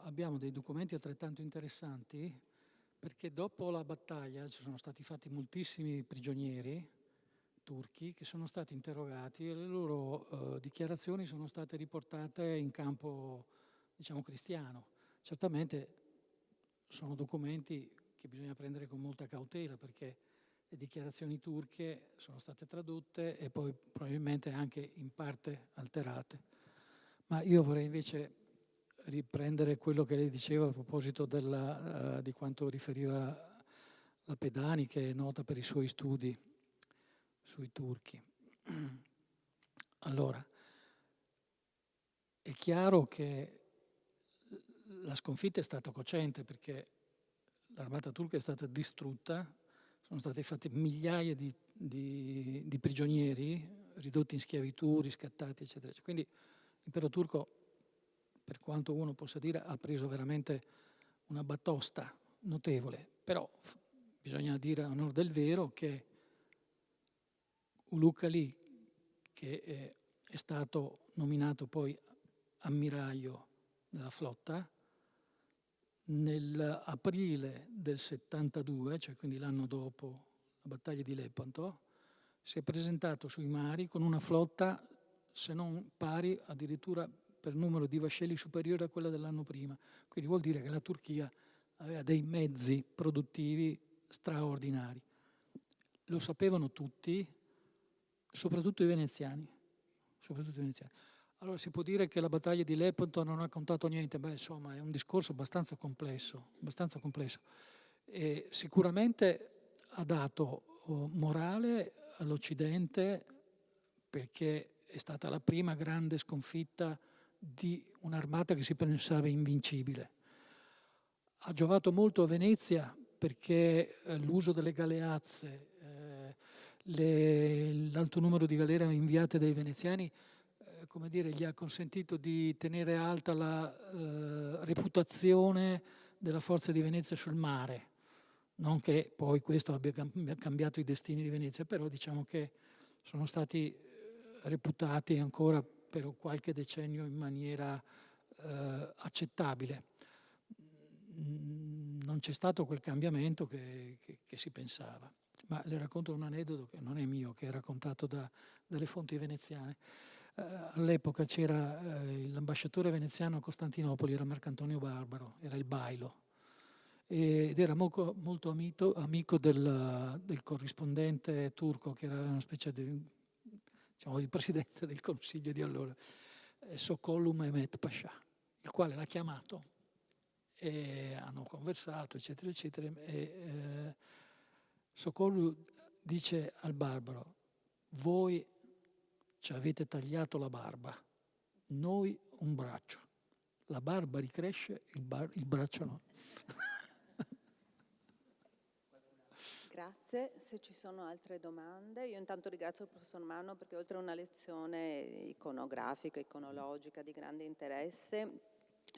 abbiamo dei documenti altrettanto interessanti, perché dopo la battaglia ci sono stati fatti moltissimi prigionieri turchi che sono stati interrogati e le loro dichiarazioni sono state riportate in campo, diciamo, cristiano. Certamente sono documenti che bisogna prendere con molta cautela, perché le dichiarazioni turche sono state tradotte e poi probabilmente anche in parte alterate. Ma io vorrei invece riprendere quello che lei diceva a proposito di quanto riferiva la Pedani, che è nota per i suoi studi sui turchi. Allora, è chiaro che la sconfitta è stata cocente, perché l'armata turca è stata distrutta, sono stati fatti migliaia di prigionieri ridotti in schiavitù, riscattati, eccetera. Quindi l'impero turco, per quanto uno possa dire, ha preso veramente una batosta notevole. Però bisogna dire a onor del vero che Ulucali, che è stato nominato poi ammiraglio della flotta, nell'aprile del 72, cioè quindi l'anno dopo la battaglia di Lepanto, si è presentato sui mari con una flotta, se non pari, addirittura per numero di vascelli superiore a quella dell'anno prima. Quindi vuol dire che la Turchia aveva dei mezzi produttivi straordinari. Lo sapevano tutti, soprattutto i veneziani. Allora si può dire che la battaglia di Lepanto non ha contato niente, beh insomma è un discorso abbastanza complesso. E sicuramente ha dato morale all'Occidente perché è stata la prima grande sconfitta di un'armata che si pensava invincibile. Ha giovato molto a Venezia perché l'uso delle galeazze, l'alto numero di galere inviate dai veneziani, come dire, gli ha consentito di tenere alta la reputazione della forza di Venezia sul mare. Non che poi questo abbia cambiato i destini di Venezia, però diciamo che sono stati reputati ancora per qualche decennio in maniera accettabile. Non c'è stato quel cambiamento che si pensava. Ma le racconto un aneddoto che non è mio, che è raccontato dalle fonti veneziane. All'epoca c'era l'ambasciatore veneziano a Costantinopoli, era Marcantonio Barbaro, era il bailo, ed era molto amico del corrispondente turco, che era una specie di presidente del consiglio di allora, Sokollu Mehmet Pasha, il quale l'ha chiamato e hanno conversato, eccetera, eccetera. E Sokollu dice al Barbaro: voi ci avete tagliato la barba, noi un braccio. La barba ricresce, il braccio no. Grazie, se ci sono altre domande. Io intanto ringrazio il professor Manno perché oltre a una lezione iconografica, iconologica di grande interesse,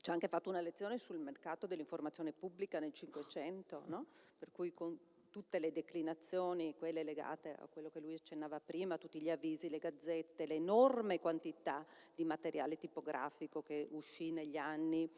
ci ha anche fatto una lezione sul mercato dell'informazione pubblica nel Cinquecento, no? Per cui con tutte le declinazioni, quelle legate a quello che lui accennava prima, tutti gli avvisi, le gazzette, l'enorme quantità di materiale tipografico che uscì negli anni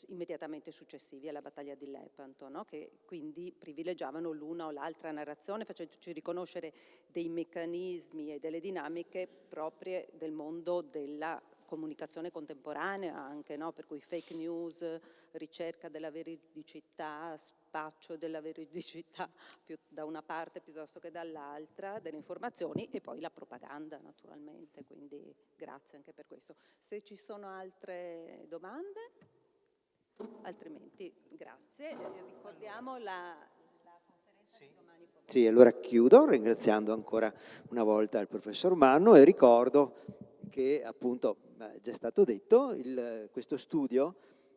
immediatamente successivi alla battaglia di Lepanto, no? Che quindi privilegiavano l'una o l'altra narrazione, facendoci riconoscere dei meccanismi e delle dinamiche proprie del mondo della comunicazione contemporanea anche, no? Per cui fake news, ricerca della veridicità, spaccio della veridicità più da una parte piuttosto che dall'altra delle informazioni, e poi la propaganda naturalmente, quindi grazie anche per questo. Se ci sono altre domande, altrimenti grazie. Ricordiamo la conferenza di domani pomeriggio. Sì, allora chiudo ringraziando ancora una volta il professor Manno e ricordo che appunto è già stato detto, questo studio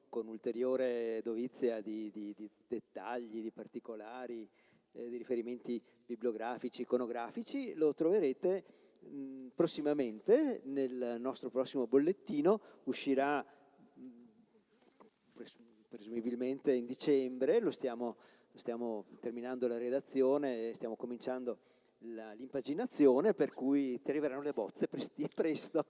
con ulteriore dovizia di dettagli, di particolari, di riferimenti bibliografici, iconografici, lo troverete prossimamente nel nostro prossimo bollettino, uscirà presumibilmente in dicembre, lo stiamo terminando la redazione e stiamo cominciando l'impaginazione, per cui ti arriveranno le bozze presto.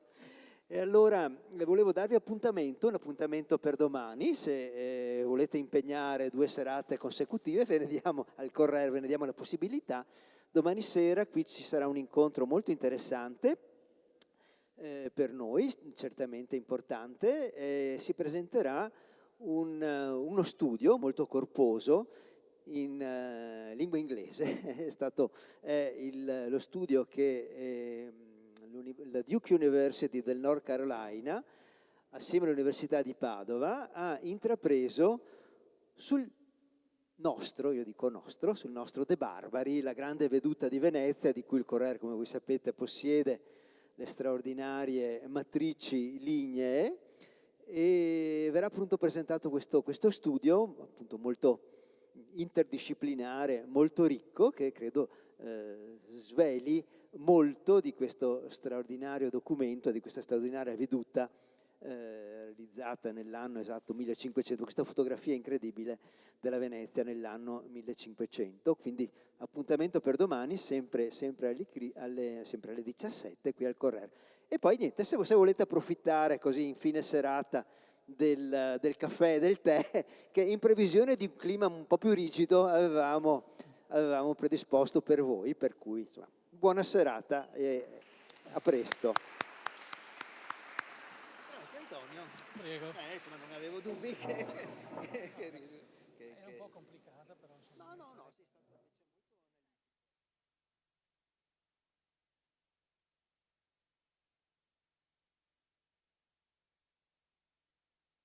E allora volevo darvi un appuntamento per domani, se volete impegnare 2 serate consecutive, ve ne diamo al Corriere, ve ne diamo la possibilità. Domani sera qui ci sarà un incontro molto interessante per noi, certamente importante, si presenterà uno studio molto corposo in lingua inglese. È lo studio che la Duke University del North Carolina, assieme all'Università di Padova, ha intrapreso sul nostro De Barbari, la grande veduta di Venezia, di cui il Corriere, come voi sapete, possiede le straordinarie matrici lignee, e verrà appunto presentato questo studio appunto molto interdisciplinare, molto ricco, che credo sveli molto di questo straordinario documento, di questa straordinaria veduta realizzata nell'anno esatto 1500, questa fotografia incredibile della Venezia nell'anno 1500, quindi appuntamento per domani, sempre alle 17 qui al Correr. E poi niente, se volete approfittare così in fine serata del caffè e del tè, che in previsione di un clima un po' più rigido avevamo predisposto per voi, per cui insomma, buona serata e a presto. Grazie Antonio. Prego. Insomma, non avevo dubbi che È un po' complicata però. No.